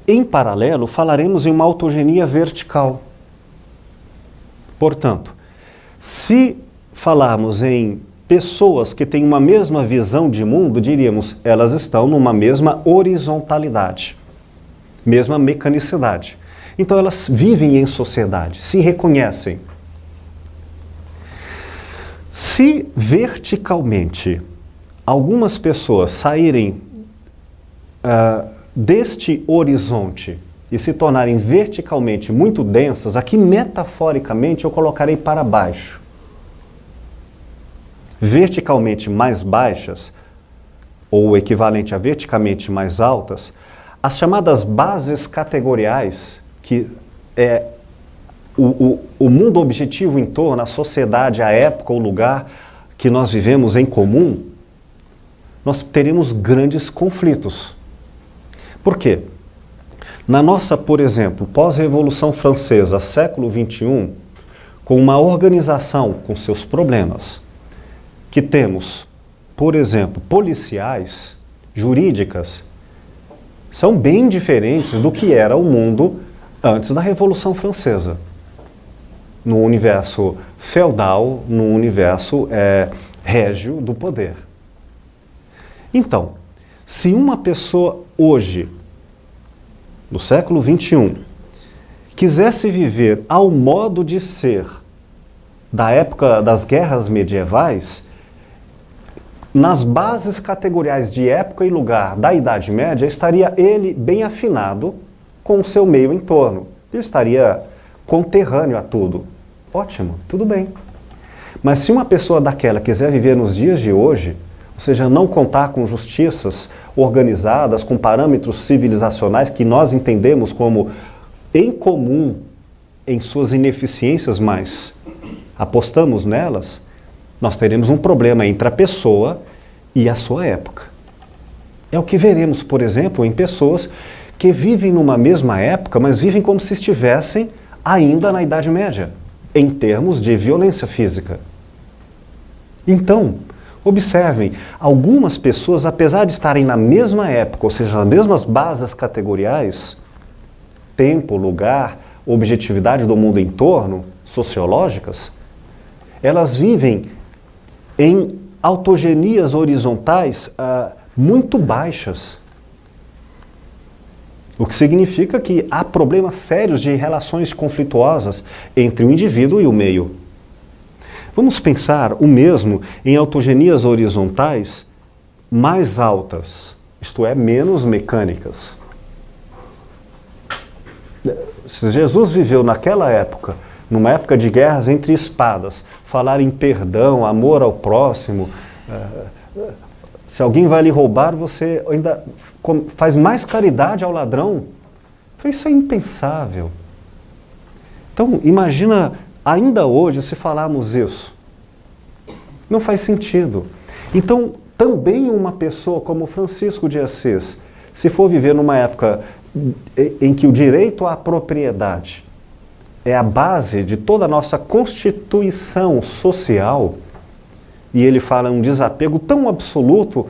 Em paralelo, falaremos em uma autogenia vertical. Portanto, se falarmos em pessoas que têm uma mesma visão de mundo, diríamos, elas estão numa mesma horizontalidade, mesma mecanicidade. Então elas vivem em sociedade, se reconhecem. Se verticalmente algumas pessoas saírem deste horizonte e se tornarem verticalmente muito densas, aqui metaforicamente eu colocarei para baixo. Verticalmente mais baixas, ou equivalente a verticalmente mais altas, as chamadas bases categoriais, que é o mundo objetivo em torno, a sociedade, a época, o lugar que nós vivemos em comum, nós teremos grandes conflitos. Por quê? Na nossa, por exemplo, pós-Revolução Francesa, século XXI, com uma organização com seus problemas, que temos, por exemplo, policiais, jurídicas, são bem diferentes do que era o mundo antes da Revolução Francesa. No universo feudal, no universo régio do poder. Então, se uma pessoa hoje, no século XXI, quisesse viver ao modo de ser da época das guerras medievais, nas bases categoriais de época e lugar da Idade Média, estaria ele bem afinado com o seu meio entorno. Ele estaria conterrâneo a tudo. Ótimo, tudo bem. Mas se uma pessoa daquela quiser viver nos dias de hoje, ou seja, não contar com justiças organizadas, com parâmetros civilizacionais que nós entendemos como em comum em suas ineficiências, mas apostamos nelas, nós teremos um problema entre a pessoa e a sua época. É o que veremos, por exemplo, em pessoas que vivem numa mesma época, mas vivem como se estivessem ainda na Idade Média, em termos de violência física. Então, observem, algumas pessoas, apesar de estarem na mesma época, ou seja, nas mesmas bases categoriais, tempo, lugar, objetividade do mundo em torno, sociológicas, elas vivem em autogenias horizontais muito baixas. O que significa que há problemas sérios de relações conflituosas entre o indivíduo e o meio. Vamos pensar o mesmo em autogenias horizontais mais altas, isto é, menos mecânicas. Se Jesus viveu naquela época, numa época de guerras entre espadas, falar em perdão, amor ao próximo, se alguém vai lhe roubar, você ainda faz mais caridade ao ladrão. Isso é impensável. Então, imagina, ainda hoje, se falarmos isso. Não faz sentido. Então, também uma pessoa como Francisco de Assis, se for viver numa época em que o direito à propriedade é a base de toda a nossa constituição social, e ele fala um desapego tão absoluto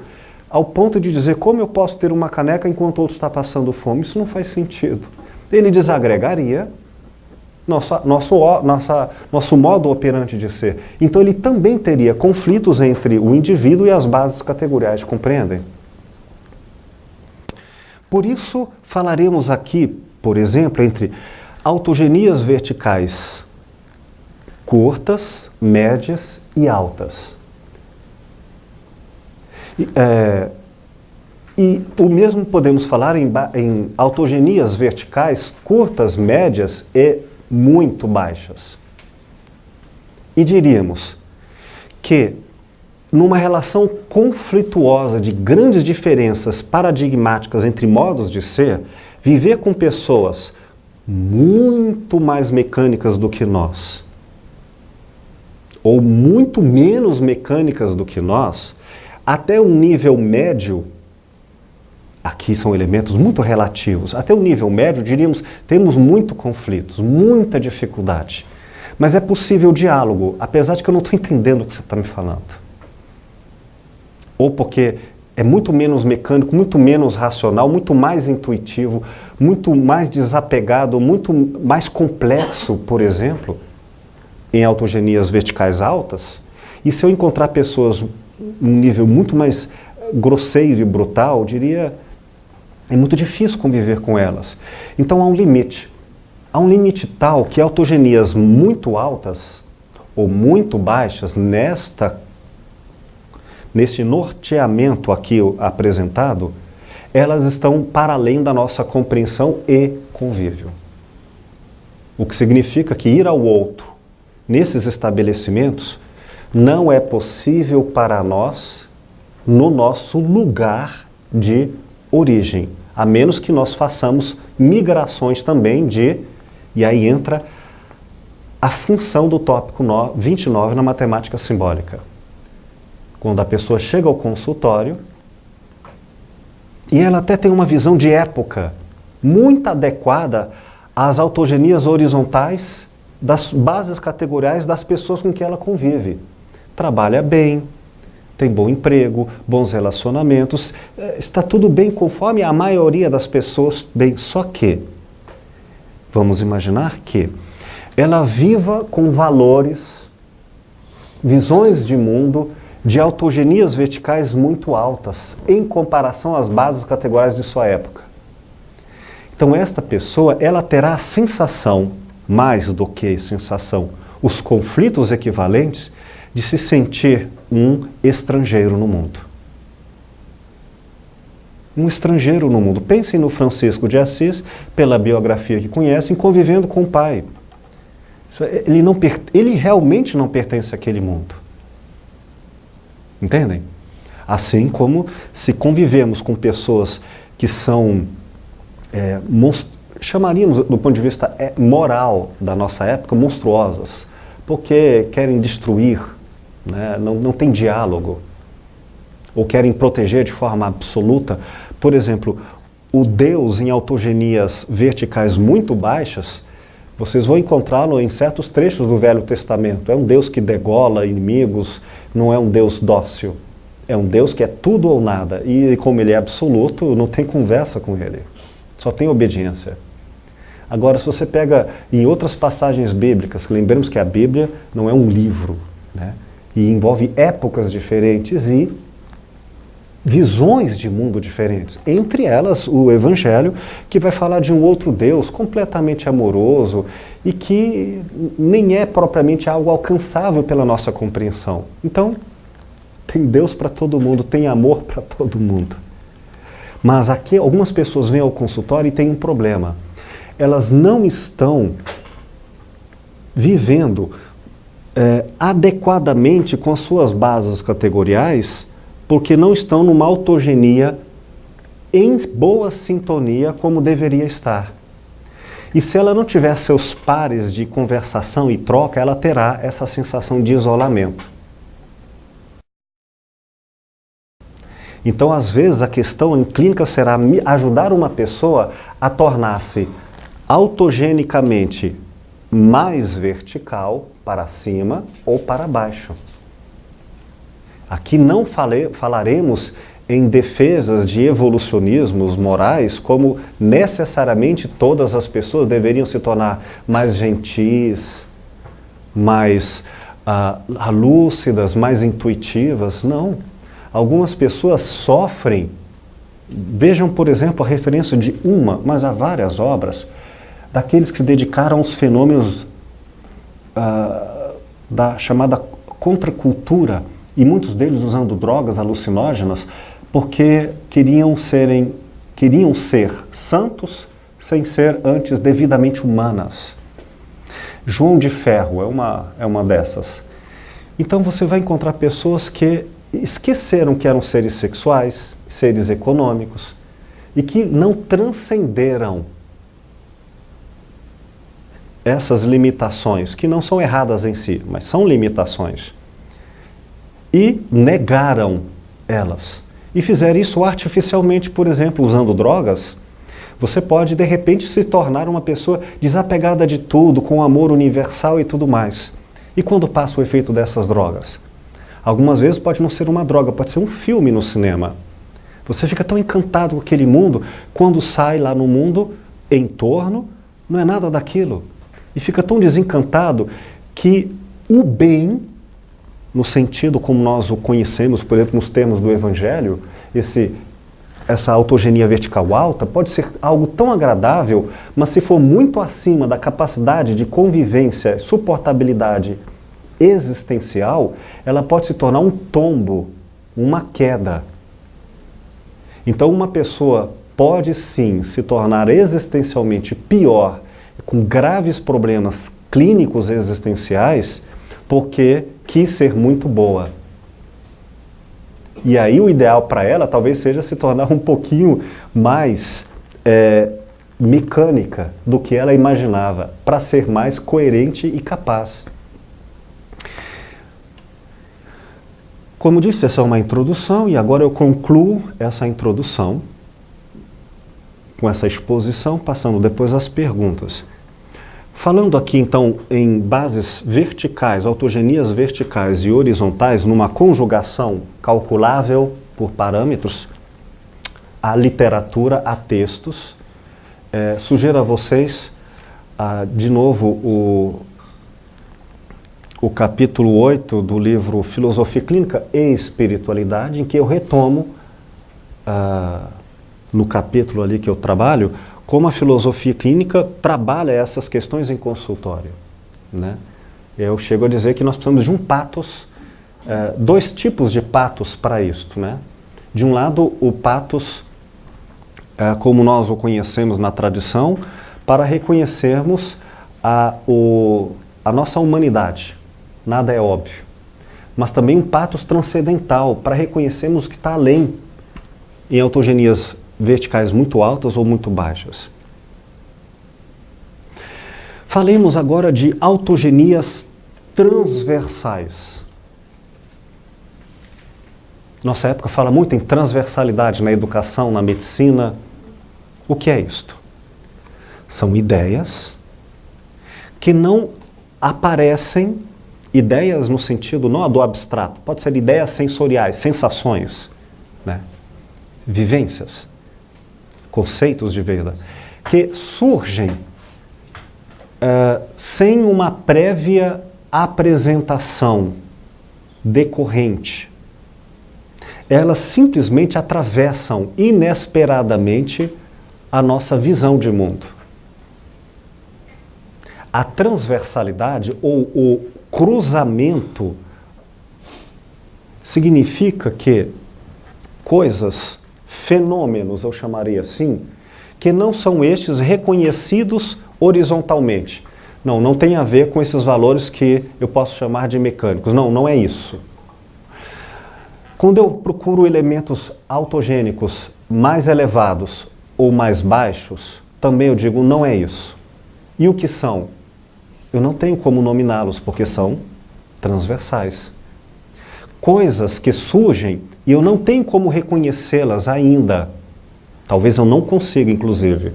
ao ponto de dizer como eu posso ter uma caneca enquanto outro está passando fome, isso não faz sentido. Ele desagregaria nosso modo operante de ser. Então ele também teria conflitos entre o indivíduo e as bases categoriais, compreendem? Por isso falaremos aqui, por exemplo, entre autogenias verticais curtas, médias e altas. E o mesmo podemos falar em autogenias verticais curtas, médias e muito baixas. E diríamos que numa relação conflituosa de grandes diferenças paradigmáticas entre modos de ser, viver com pessoas muito mais mecânicas do que nós, ou muito menos mecânicas do que nós, até um nível médio, aqui são elementos muito relativos, até o nível médio, diríamos, temos muito conflitos, muita dificuldade. Mas é possível diálogo, apesar de que eu não estou entendendo o que você está me falando. Ou porque é muito menos mecânico, muito menos racional, muito mais intuitivo, muito mais desapegado, muito mais complexo, por exemplo, em autogenias verticais altas. E se eu encontrar pessoas num nível muito mais grosseiro e brutal, eu diria, é muito difícil conviver com elas. Então há um limite. Há um limite tal que autogenias muito altas ou muito baixas neste norteamento aqui apresentado, elas estão para além da nossa compreensão e convívio. O que significa que ir ao outro nesses estabelecimentos não é possível para nós no nosso lugar de origem, a menos que nós façamos migrações também e aí entra a função do tópico 29 na matemática simbólica. Quando a pessoa chega ao consultório e ela até tem uma visão de época muito adequada às autogenias horizontais das bases categoriais das pessoas com que ela convive. Trabalha bem, tem bom emprego, bons relacionamentos, está tudo bem conforme a maioria das pessoas bem. Só que, vamos imaginar que ela viva com valores, visões de mundo, de autogenias verticais muito altas, em comparação às bases categoriais de sua época. Então esta pessoa, ela terá a sensação, mais do que sensação, os conflitos equivalentes de se sentir um estrangeiro no mundo. Um estrangeiro no mundo. Pensem no Francisco de Assis, pela biografia que conhecem, convivendo com o pai. Ele realmente não pertence àquele mundo. Entendem? Assim como se convivemos com pessoas que são, chamaríamos do ponto de vista moral da nossa época, monstruosas, porque querem destruir, né? Não tem diálogo, ou querem proteger de forma absoluta. Por exemplo, o Deus em autogenias verticais muito baixas, vocês vão encontrá-lo em certos trechos do Velho Testamento. É um Deus que degola inimigos, não é um Deus dócil. É um Deus que é tudo ou nada. E como ele é absoluto, não tem conversa com ele. Só tem obediência. Agora, se você pega em outras passagens bíblicas, lembremos que a Bíblia não é um livro, né? E envolve épocas diferentes e visões de mundo diferentes. Entre elas, o Evangelho, que vai falar de um outro Deus completamente amoroso e que nem é propriamente algo alcançável pela nossa compreensão. Então, tem Deus para todo mundo, tem amor para todo mundo. Mas aqui algumas pessoas vêm ao consultório e têm um problema. Elas não estão vivendo adequadamente com as suas bases categoriais, porque não estão numa autogenia em boa sintonia como deveria estar. E se ela não tiver seus pares de conversação e troca, ela terá essa sensação de isolamento. Então, às vezes, a questão em clínica será ajudar uma pessoa a tornar-se autogenicamente mais vertical, para cima ou para baixo. Aqui não falaremos em defesas de evolucionismos morais, como necessariamente todas as pessoas deveriam se tornar mais gentis, mais lúcidas, mais intuitivas. Não. Algumas pessoas sofrem. Vejam, por exemplo, a referência de mas há várias obras, daqueles que se dedicaram aos fenômenos da chamada contracultura, e muitos deles usando drogas alucinógenas, porque queriam ser santos sem ser antes devidamente humanas. João de Ferro é uma dessas. Então você vai encontrar pessoas que esqueceram que eram seres sexuais, seres econômicos, e que não transcenderam essas limitações, que não são erradas em si, mas são limitações, e negaram elas. E fizeram isso artificialmente, por exemplo, usando drogas. Você pode, de repente, se tornar uma pessoa desapegada de tudo, com amor universal e tudo mais. E quando passa o efeito dessas drogas? Algumas vezes pode não ser uma droga, pode ser um filme no cinema. Você fica tão encantado com aquele mundo, quando sai lá no mundo, em torno, não é nada daquilo. E fica tão desencantado que o bem, no sentido como nós o conhecemos, por exemplo, nos termos do Evangelho, essa autogenia vertical alta pode ser algo tão agradável, mas se for muito acima da capacidade de convivência, suportabilidade existencial, ela pode se tornar um tombo, uma queda. Então uma pessoa pode sim se tornar existencialmente pior, com graves problemas clínicos existenciais, porque quis ser muito boa. E aí o ideal para ela talvez seja se tornar um pouquinho mais mecânica do que ela imaginava, para ser mais coerente e capaz. Como disse, essa é uma introdução e agora eu concluo essa introdução com essa exposição, passando depois às perguntas. Falando aqui então em bases verticais, autogenias verticais e horizontais, numa conjugação calculável por parâmetros, há literatura, há textos. Sugiro a vocês, de novo, o capítulo 8 do livro Filosofia Clínica e Espiritualidade, em que eu retomo, no capítulo ali que eu trabalho, como a filosofia clínica trabalha essas questões em consultório, né? Eu chego a dizer que nós precisamos de um pathos, dois tipos de pathos para isto, né? De um lado, o pathos, como nós o conhecemos na tradição, para reconhecermos a nossa humanidade. Nada é óbvio. Mas também um pathos transcendental, para reconhecermos o que está além, em autogenias verticais muito altas ou muito baixas. Falemos agora de autogenias transversais. Nossa época fala muito em transversalidade na educação, na medicina. O que é isto? São ideias que não aparecem, ideias no sentido não do abstrato, pode ser ideias sensoriais, sensações, né? Vivências, conceitos de vida, que surgem sem uma prévia apresentação decorrente. Elas simplesmente atravessam inesperadamente a nossa visão de mundo. A transversalidade ou o cruzamento significa que coisas, fenômenos, eu chamaria assim, que não são estes reconhecidos horizontalmente. Não tem a ver com esses valores que eu posso chamar de mecânicos. Não é isso. Quando eu procuro elementos autogênicos mais elevados ou mais baixos, também eu digo, não é isso. E o que são? Eu não tenho como nominá-los, porque são transversais. Coisas que surgem e eu não tenho como reconhecê-las ainda. Talvez eu não consiga, inclusive.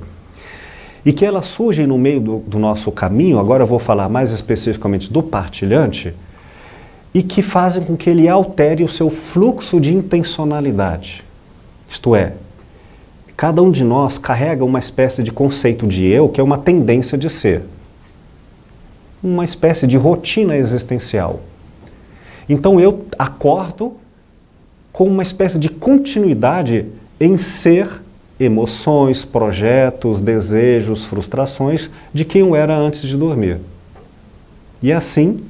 E que elas surgem no meio do nosso caminho, agora eu vou falar mais especificamente do partilhante, e que fazem com que ele altere o seu fluxo de intencionalidade. Isto é, cada um de nós carrega uma espécie de conceito de eu, que é uma tendência de ser. Uma espécie de rotina existencial. Então eu acordo com uma espécie de continuidade em ser emoções, projetos, desejos, frustrações de quem eu era antes de dormir. E assim,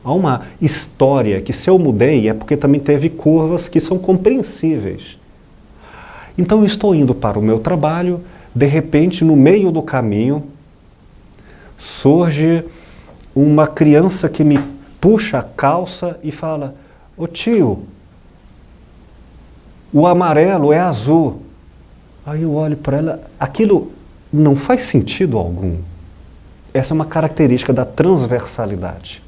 há uma história que, se eu mudei, é porque também teve curvas que são compreensíveis. Então eu estou indo para o meu trabalho, de repente, no meio do caminho, surge uma criança que me puxa a calça e fala: "Ô tio, o amarelo é azul." Aí eu olho para ela, aquilo não faz sentido algum. Essa é uma característica da transversalidade.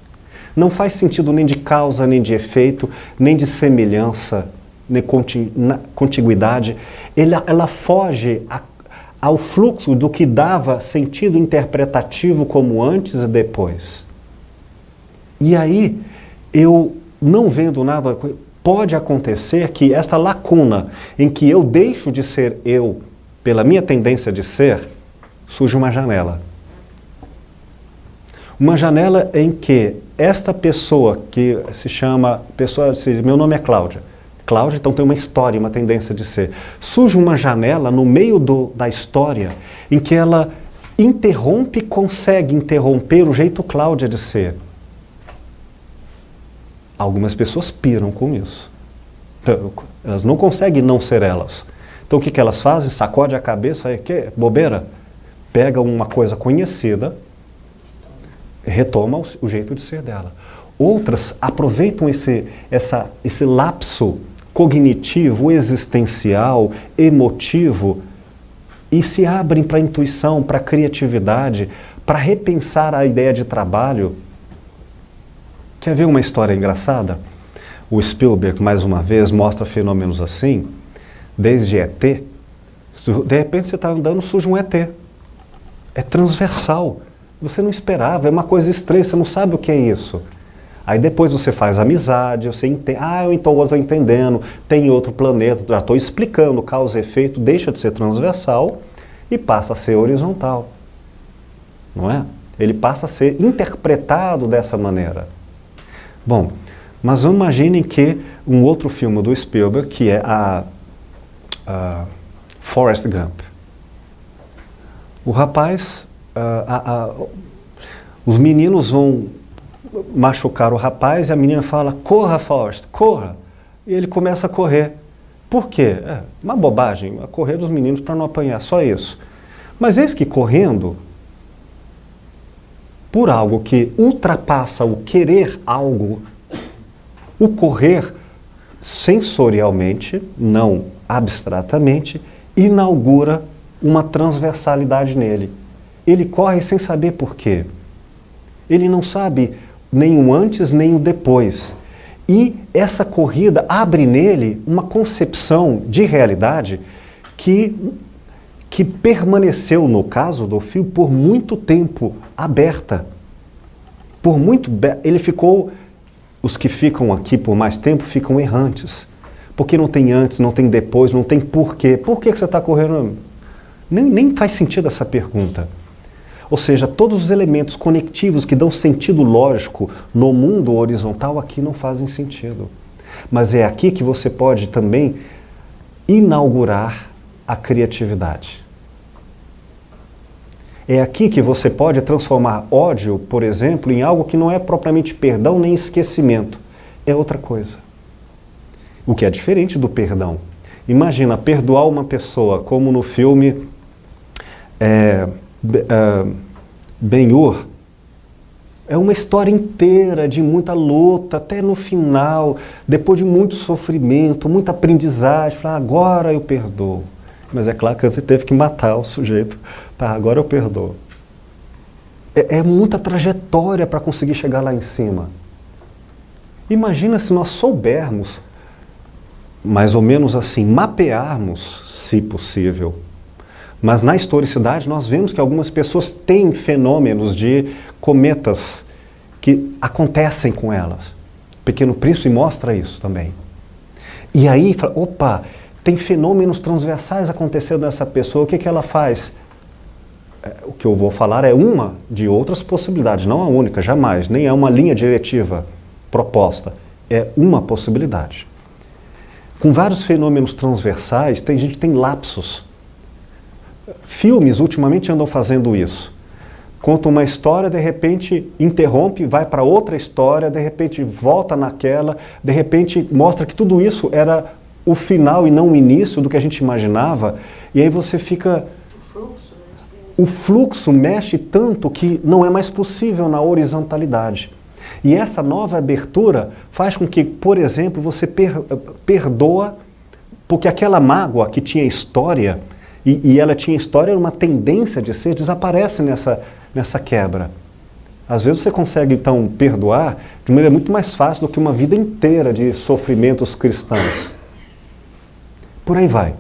Não faz sentido nem de causa, nem de efeito, nem de semelhança, nem contiguidade. Ela foge ao fluxo do que dava sentido interpretativo como antes e depois. E aí, eu não vendo nada, pode acontecer que esta lacuna em que eu deixo de ser eu pela minha tendência de ser, surge uma janela. Uma janela em que esta pessoa que se chama, meu nome é Cláudia. Cláudia, então, tem uma história, uma tendência de ser. Surge uma janela no meio da história em que ela consegue interromper o jeito Cláudia de ser. Algumas pessoas piram com isso. Elas não conseguem não ser elas. Então o que elas fazem? Sacode a cabeça, aí, que bobeira. Pega uma coisa conhecida, retoma o jeito de ser dela. Outras aproveitam esse lapso cognitivo, existencial, emotivo e se abrem para a intuição, para a criatividade, para repensar a ideia de trabalho. Quer ver uma história engraçada? O Spielberg, mais uma vez, mostra fenômenos assim, desde ET. De repente você está andando, surge um ET. É transversal. Você não esperava, é uma coisa estranha, você não sabe o que é isso. Aí depois você faz amizade, você entende, então agora estou entendendo, tem outro planeta, já estou explicando causa e efeito, deixa de ser transversal e passa a ser horizontal. Não é? Ele passa a ser interpretado dessa maneira. Bom, mas imaginem que um outro filme do Spielberg, que é a Forrest Gump. O rapaz, os meninos vão machucar o rapaz e a menina fala: "Corra, Forrest, corra!" E ele começa a correr. Por quê? É uma bobagem, a correr dos meninos para não apanhar, só isso. Mas eis que correndo, por algo que ultrapassa o querer algo, o correr sensorialmente, não abstratamente, inaugura uma transversalidade nele. Ele corre sem saber por quê. Ele não sabe nem o antes nem o depois. E essa corrida abre nele uma concepção de realidade que permaneceu, no caso do fio, por muito tempo aberta. Ele ficou, os que ficam aqui por mais tempo ficam errantes. Porque não tem antes, não tem depois, não tem porquê. Por que você está correndo? Nem faz sentido essa pergunta. Ou seja, todos os elementos conectivos que dão sentido lógico no mundo horizontal aqui não fazem sentido. Mas é aqui que você pode também inaugurar a criatividade. É aqui que você pode transformar ódio, por exemplo, em algo que não é propriamente perdão nem esquecimento. É outra coisa. O que é diferente do perdão. Imagina perdoar uma pessoa, como no filme Ben-Hur. É uma história inteira de muita luta, até no final, depois de muito sofrimento, muita aprendizagem, falar: agora eu perdoo. Mas é claro que você teve que matar o sujeito. Tá, agora eu perdoo. É muita trajetória para conseguir chegar lá em cima. Imagina se nós soubermos mais ou menos assim, mapearmos, se possível. Mas na historicidade nós vemos que algumas pessoas têm fenômenos de cometas que acontecem com elas. O Pequeno Príncipe mostra isso também. E aí, opa, tem fenômenos transversais acontecendo nessa pessoa, o que que ela faz? O que eu vou falar é uma de outras possibilidades, não a única, jamais, nem é uma linha diretiva proposta, é uma possibilidade. Com vários fenômenos transversais, tem gente que tem lapsos. Filmes ultimamente andam fazendo isso. Conta uma história, de repente interrompe, vai para outra história, de repente volta naquela, de repente mostra que tudo isso era o final e não o início do que a gente imaginava, e aí você fica... O fluxo mexe tanto que não é mais possível na horizontalidade. E essa nova abertura faz com que, por exemplo, você perdoa, porque aquela mágoa que tinha história, e ela tinha história, uma tendência de ser, desaparece nessa quebra. Às vezes você consegue, então, perdoar de maneira muito mais fácil do que uma vida inteira de sofrimentos cristãos. Por aí vai.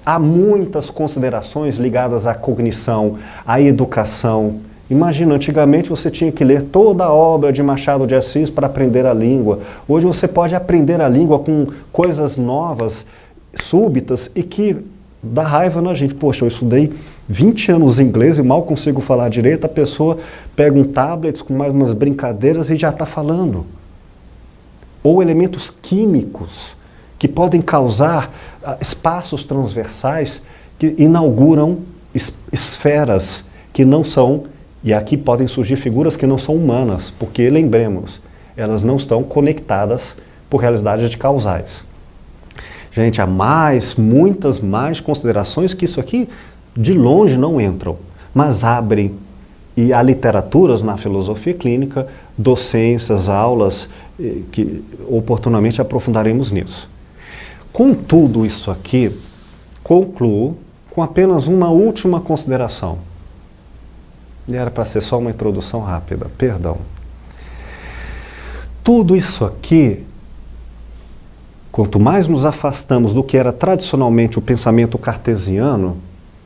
Há muitas considerações ligadas à cognição, à educação. Imagina, antigamente você tinha que ler toda a obra de Machado de Assis para aprender a língua. Hoje você pode aprender a língua com coisas novas, súbitas, e que dá raiva na gente. Poxa, eu estudei 20 anos inglês e mal consigo falar direito, a pessoa pega um tablet com mais umas brincadeiras e já está falando. Ou elementos químicos que podem causar espaços transversais que inauguram esferas que não são, e aqui podem surgir figuras que não são humanas, porque, lembremos, elas não estão conectadas por realidades de causais. Gente, há muitas mais considerações que isso aqui de longe não entram, mas abrem, e há literaturas na filosofia clínica, docências, aulas, que oportunamente aprofundaremos nisso. Com tudo isso aqui, concluo com apenas uma última consideração. E era para ser só uma introdução rápida, perdão. Tudo isso aqui, quanto mais nos afastamos do que era tradicionalmente o pensamento cartesiano,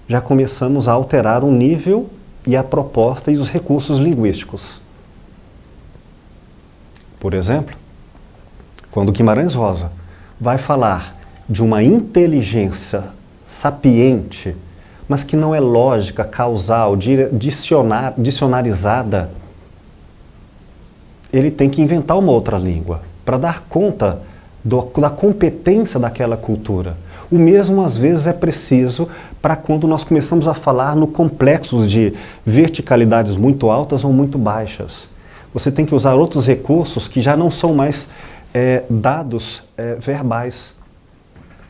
já começamos a alterar o nível e a proposta e os recursos linguísticos. Por exemplo, quando Guimarães Rosa vai falar de uma inteligência sapiente, mas que não é lógica, causal, dicionarizada, ele tem que inventar uma outra língua para dar conta da competência daquela cultura. O mesmo, às vezes, é preciso para quando nós começamos a falar no complexo de verticalidades muito altas ou muito baixas. Você tem que usar outros recursos que já não são mais dados verbais.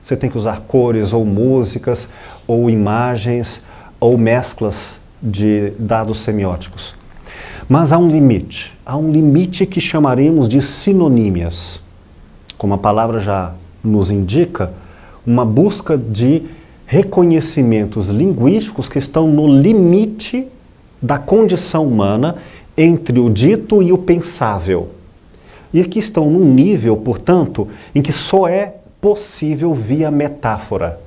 Você tem que usar cores ou músicas, ou imagens, ou mesclas de dados semióticos. Mas há um limite que chamaremos de sinonímias. Como a palavra já nos indica, uma busca de reconhecimentos linguísticos que estão no limite da condição humana entre o dito e o pensável. E que estão num nível, portanto, em que só é possível via metáfora.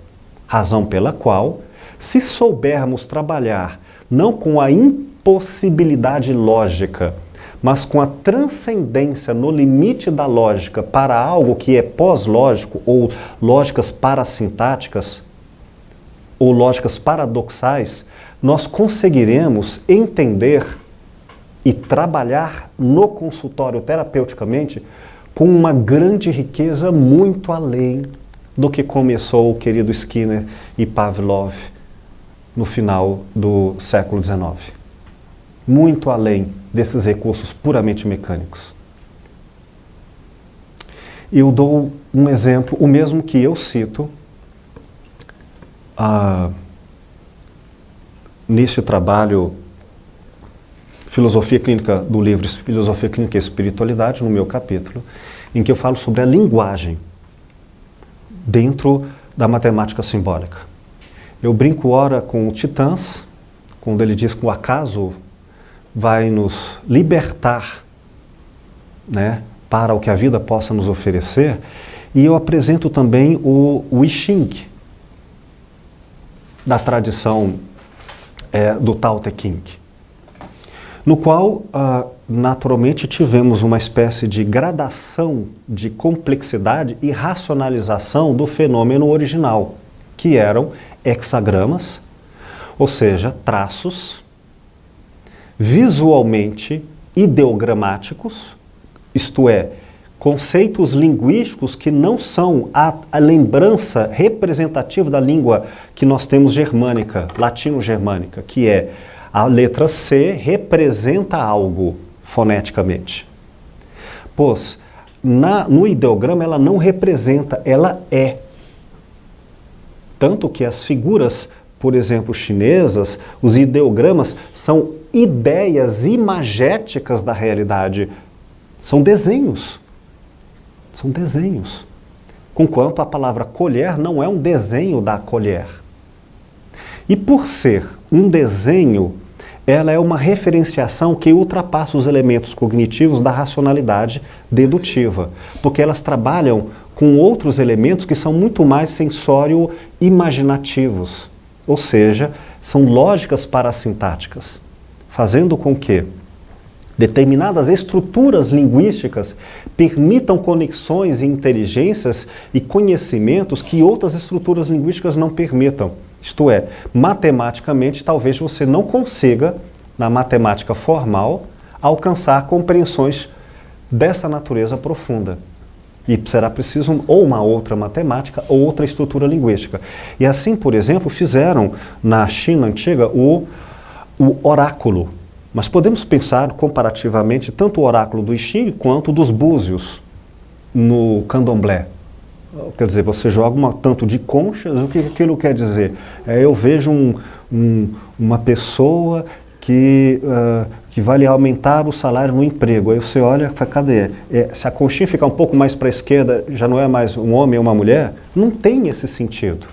Razão pela qual, se soubermos trabalhar não com a impossibilidade lógica, mas com a transcendência no limite da lógica para algo que é pós-lógico, ou lógicas parasintáticas, ou lógicas paradoxais, nós conseguiremos entender e trabalhar no consultório terapeuticamente com uma grande riqueza muito além do que começou o querido Skinner e Pavlov no final do século XIX. Muito além desses recursos puramente mecânicos. Eu dou um exemplo, o mesmo que eu cito neste trabalho Filosofia Clínica, do livro Filosofia Clínica e Espiritualidade, no meu capítulo, em que eu falo sobre a linguagem dentro da matemática simbólica. Eu brinco ora com o Titãs, quando ele diz que o acaso vai nos libertar, né, para o que a vida possa nos oferecer, E eu apresento também o I Ching, da tradição do Tao Te Ching, no qual, naturalmente, tivemos uma espécie de gradação de complexidade e racionalização do fenômeno original, que eram hexagramas, ou seja, traços visualmente ideogramáticos, isto é, conceitos linguísticos que não são a lembrança representativa da língua que nós temos germânica, latino-germânica, que é a letra C representa algo foneticamente. Pois, no ideograma ela não representa, ela é. Tanto que as figuras, por exemplo, chinesas, os ideogramas são ideias imagéticas da realidade. São desenhos. São desenhos. Conquanto a palavra colher não é um desenho da colher. E por ser um desenho, ela é uma referenciação que ultrapassa os elementos cognitivos da racionalidade dedutiva, porque elas trabalham com outros elementos que são muito mais sensório-imaginativos, ou seja, são lógicas parassintáticas, fazendo com que determinadas estruturas linguísticas permitam conexões e inteligências e conhecimentos que outras estruturas linguísticas não permitam. Isto é, matematicamente, talvez você não consiga, na matemática formal, alcançar compreensões dessa natureza profunda. E será preciso ou uma outra matemática ou outra estrutura linguística. E assim, por exemplo, fizeram na China antiga o oráculo. Mas podemos pensar comparativamente tanto o oráculo do I Ching quanto dos búzios no candomblé. Quer dizer, você joga um tanto de conchas, o que aquilo quer dizer? Eu vejo uma pessoa que vai lhe aumentar o salário no emprego. Aí você olha e fala, cadê? Se a conchinha ficar um pouco mais para a esquerda, já não é mais um homem ou uma mulher? Não tem esse sentido.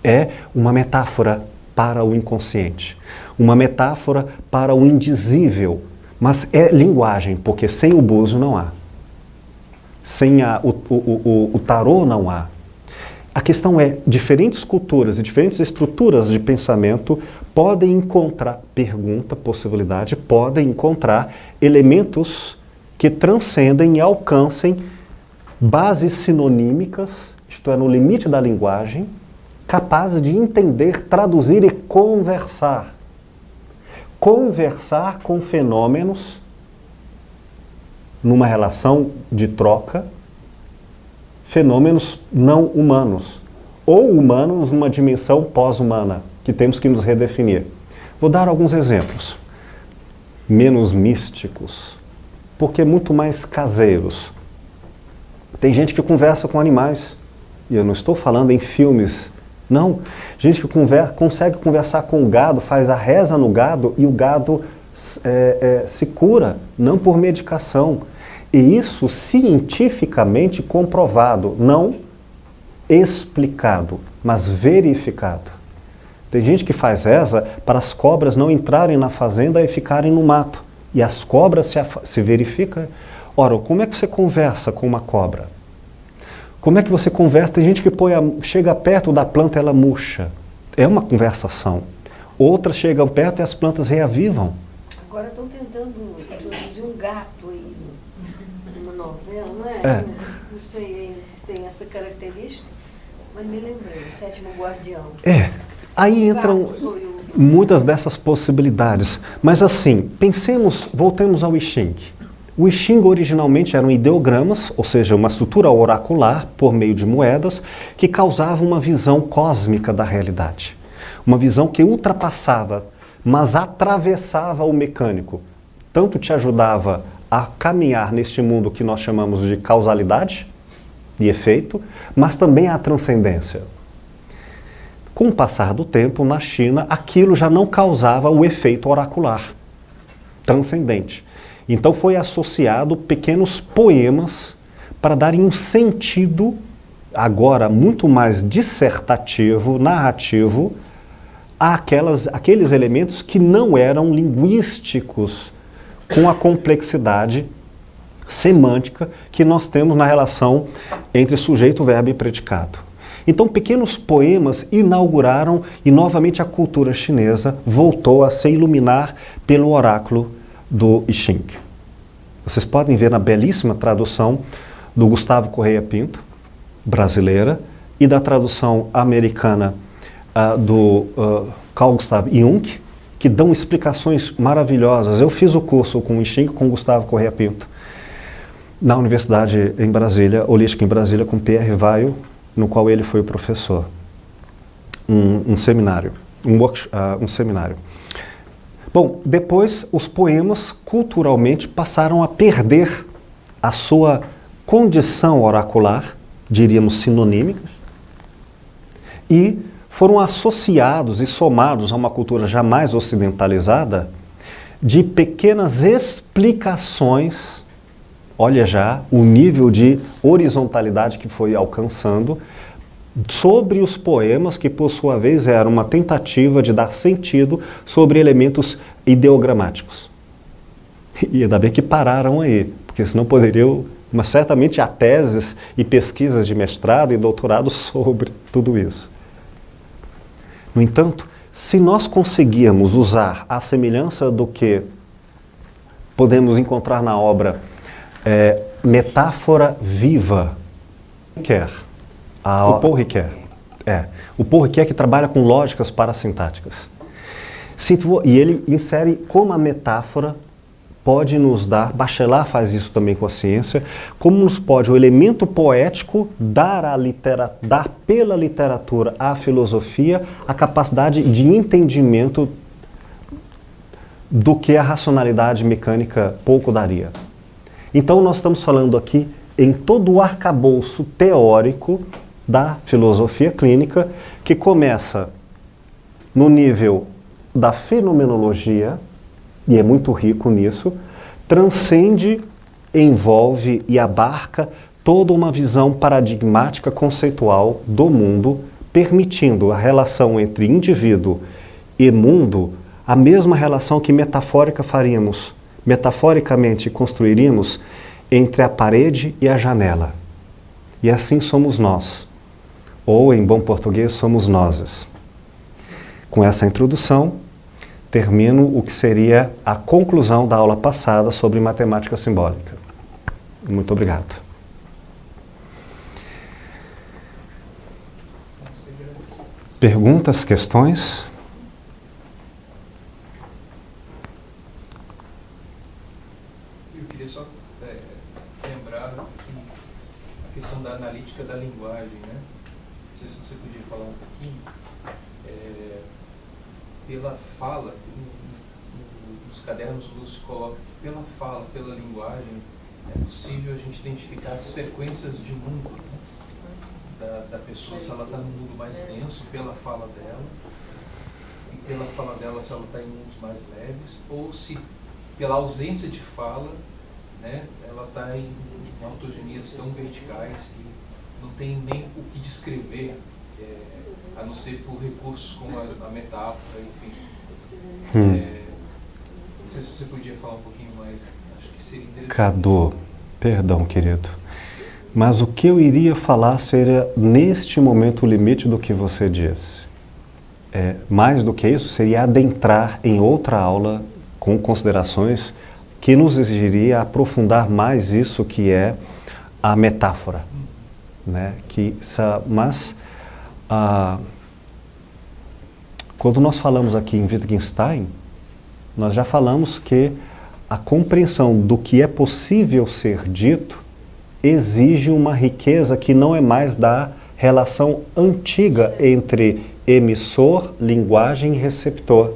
É uma metáfora para o inconsciente. Uma metáfora para o indizível. Mas é linguagem, porque sem o búzio não há. Sem o tarô não há. A questão é, diferentes culturas e diferentes estruturas de pensamento podem encontrar, possibilidade, podem encontrar elementos que transcendem e alcancem bases sinonímicas, isto é, no limite da linguagem, capazes de entender, traduzir e conversar. Conversar com fenômenos numa relação de troca, fenômenos não humanos, ou humanos numa dimensão pós-humana, que temos que nos redefinir. Vou dar alguns exemplos, menos místicos, porque muito mais caseiros. Tem gente que conversa com animais, e eu não estou falando em filmes, não. Gente que consegue conversar com o gado, faz a reza no gado, e o gado se cura, não por medicação. E isso cientificamente comprovado, não explicado, mas verificado. Tem gente que faz reza para as cobras não entrarem na fazenda e ficarem no mato. E as cobras se verificam. Ora, como é que você conversa com uma cobra? Como é que você conversa? Tem gente que chega perto da planta e ela murcha. É uma conversação. Outras chegam perto e as plantas reavivam. Agora estão tentando introduzir um gato aí numa novela, não é? Não sei se tem essa característica, mas me lembrei, o Sétimo Guardião. Aí entram muitas dessas possibilidades. Mas assim, voltemos ao I Ching. O I Ching originalmente eram ideogramas, ou seja, uma estrutura oracular por meio de moedas, que causava uma visão cósmica da realidade. Uma visão que ultrapassava, mas atravessava o mecânico. Tanto te ajudava a caminhar neste mundo que nós chamamos de causalidade e efeito, mas também a transcendência. Com o passar do tempo, na China, aquilo já não causava o efeito oracular, transcendente. Então foi associado pequenos poemas para darem um sentido, agora muito mais dissertativo, narrativo, àqueles elementos que não eram linguísticos com a complexidade semântica que nós temos na relação entre sujeito, verbo e predicado. Então, pequenos poemas inauguraram e novamente a cultura chinesa voltou a se iluminar pelo oráculo do I Ching. Vocês podem ver na belíssima tradução do Gustavo Correia Pinto, brasileira, e da tradução americana do Carl Gustav Jung, que dão explicações maravilhosas. Eu fiz o curso com o I Ching com Gustavo Correia Pinto, na Universidade em Brasília, Holística em Brasília, com Pierre Vaio, no qual ele foi o professor. Um seminário. Um seminário. Bom, depois os poemas culturalmente passaram a perder a sua condição oracular, diríamos sinonímicas, e foram associados e somados a uma cultura jamais ocidentalizada de pequenas explicações. Olha já o nível de horizontalidade que foi alcançando sobre os poemas, que por sua vez era uma tentativa de dar sentido sobre elementos ideogramáticos. E ainda bem que pararam aí, porque senão poderiam, mas certamente há teses e pesquisas de mestrado e doutorado sobre tudo isso. No entanto, se nós conseguirmos usar a semelhança do que podemos encontrar na obra metáfora viva, o Paul Ricoeur. O Paul Ricoeur que trabalha com lógicas parasintáticas. E ele insere como a metáfora pode nos dar, Bachelard faz isso também com a ciência, como nos pode o elemento poético dar pela literatura à filosofia a capacidade de entendimento do que a racionalidade mecânica pouco daria. Então nós estamos falando aqui em todo o arcabouço teórico da filosofia clínica, que começa no nível da fenomenologia, e é muito rico nisso, transcende, envolve e abarca toda uma visão paradigmática conceitual do mundo, permitindo a relação entre indivíduo e mundo, a mesma relação que metaforicamente construiríamos entre a parede e a janela. E assim somos nós, ou em bom português, somos nozes. Com essa introdução, termino o que seria a conclusão da aula passada sobre matemática simbólica. Muito obrigado. Perguntas, questões? Eu queria só lembrar que a questão da analítica da linguagem, né? Não sei se você podia falar um pouquinho. Pela fala, nos cadernos Lúcio coloca que pela fala, pela linguagem, é possível a gente identificar as frequências de mundo, né? da pessoa, se ela está num mundo mais denso, pela fala dela, e pela fala dela se ela está em mundos mais leves, ou se pela ausência de fala, né, ela está em autogenias tão verticais que não tem nem o que descrever, a não ser por recursos como a metáfora, enfim. Não sei se você podia falar um pouquinho mais, acho que seria interessante. Cadu, perdão, querido, mas o que eu iria falar seria, neste momento, o limite do que você disse. Mais do que isso, seria adentrar em outra aula com considerações que nos exigiria aprofundar mais isso que é a metáfora. Né? Quando nós falamos aqui em Wittgenstein, nós já falamos que a compreensão do que é possível ser dito exige uma riqueza que não é mais da relação antiga entre emissor, linguagem e receptor,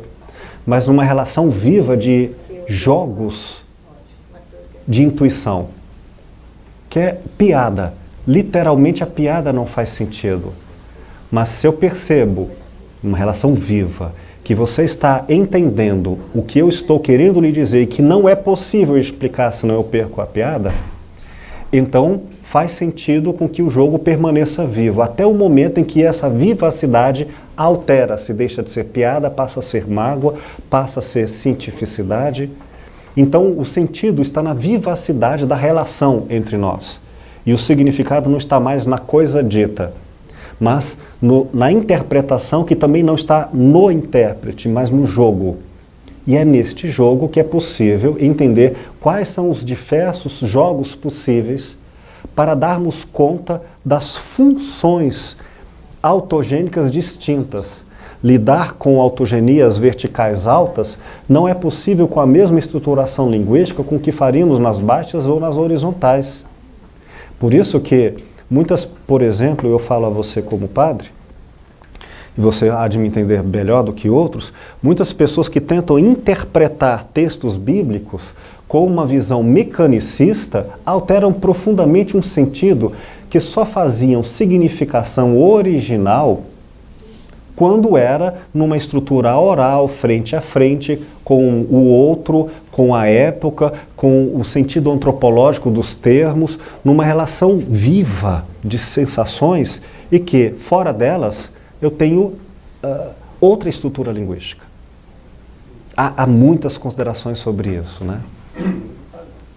mas uma relação viva de jogos de intuição, que é piada. Literalmente a piada não faz sentido, mas se eu percebo, uma relação viva, que você está entendendo o que eu estou querendo lhe dizer e que não é possível explicar senão eu perco a piada, então faz sentido com que o jogo permaneça vivo, até o momento em que essa vivacidade altera-se, deixa de ser piada, passa a ser mágoa, passa a ser cientificidade. Então, o sentido está na vivacidade da relação entre nós. E o significado não está mais na coisa dita, mas na interpretação, que também não está no intérprete, mas no jogo. E é neste jogo que é possível entender quais são os diversos jogos possíveis para darmos conta das funções autogênicas distintas. Lidar com autogenias verticais altas não é possível com a mesma estruturação linguística com que faríamos nas baixas ou nas horizontais. Por isso que muitas, por exemplo, eu falo a você como padre, e você há de me entender melhor do que outros, muitas pessoas que tentam interpretar textos bíblicos com uma visão mecanicista alteram profundamente um sentido que só faziam significação original quando era numa estrutura oral, frente a frente, com o outro, com a época, com o sentido antropológico dos termos, numa relação viva de sensações e que, fora delas, eu tenho outra estrutura linguística. Há muitas considerações sobre isso, né?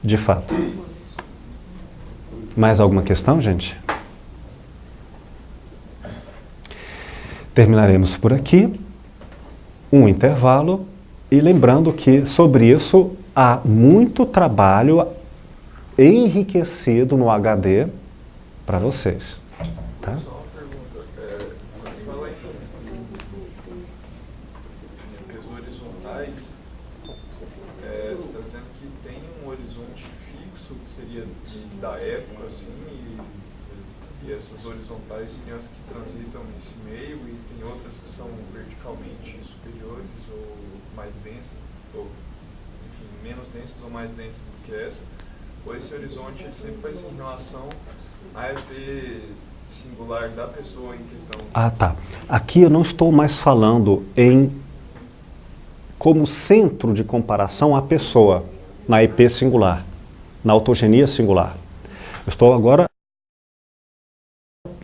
De fato. Mais alguma questão, gente? Terminaremos por aqui, um intervalo, e lembrando que sobre isso há muito trabalho enriquecido no HD para vocês. Tá? Só uma pergunta, mas fala aí em os horizontais, você está dizendo que tem um horizonte fixo, que seria da época, assim, e essas horizontais seriam as que transitam nesse meio, e tem outras que são verticalmente superiores ou mais densas, ou enfim, menos densas ou mais densas do que essa, ou esse horizonte ele sempre vai ser em relação a EV singular da pessoa em questão. Ah, tá. Aqui eu não estou mais falando como centro de comparação a pessoa, na EP singular, na autogenia singular. Eu estou agora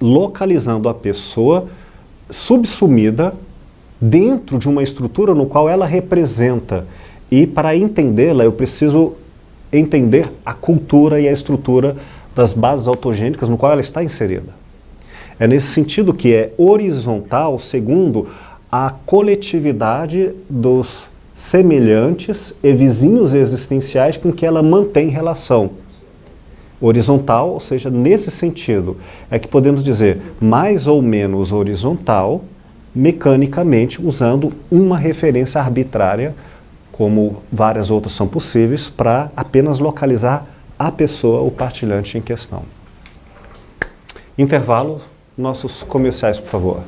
localizando a pessoa subsumida dentro de uma estrutura no qual ela representa. E para entendê-la, eu preciso entender a cultura e a estrutura das bases autogênicas no qual ela está inserida. É nesse sentido que é horizontal, segundo a coletividade dos semelhantes e vizinhos existenciais com que ela mantém relação. Horizontal, ou seja, nesse sentido, é que podemos dizer mais ou menos horizontal, mecanicamente, usando uma referência arbitrária, como várias outras são possíveis, para apenas localizar a pessoa, o partilhante em questão. Intervalo, nossos comerciais, por favor.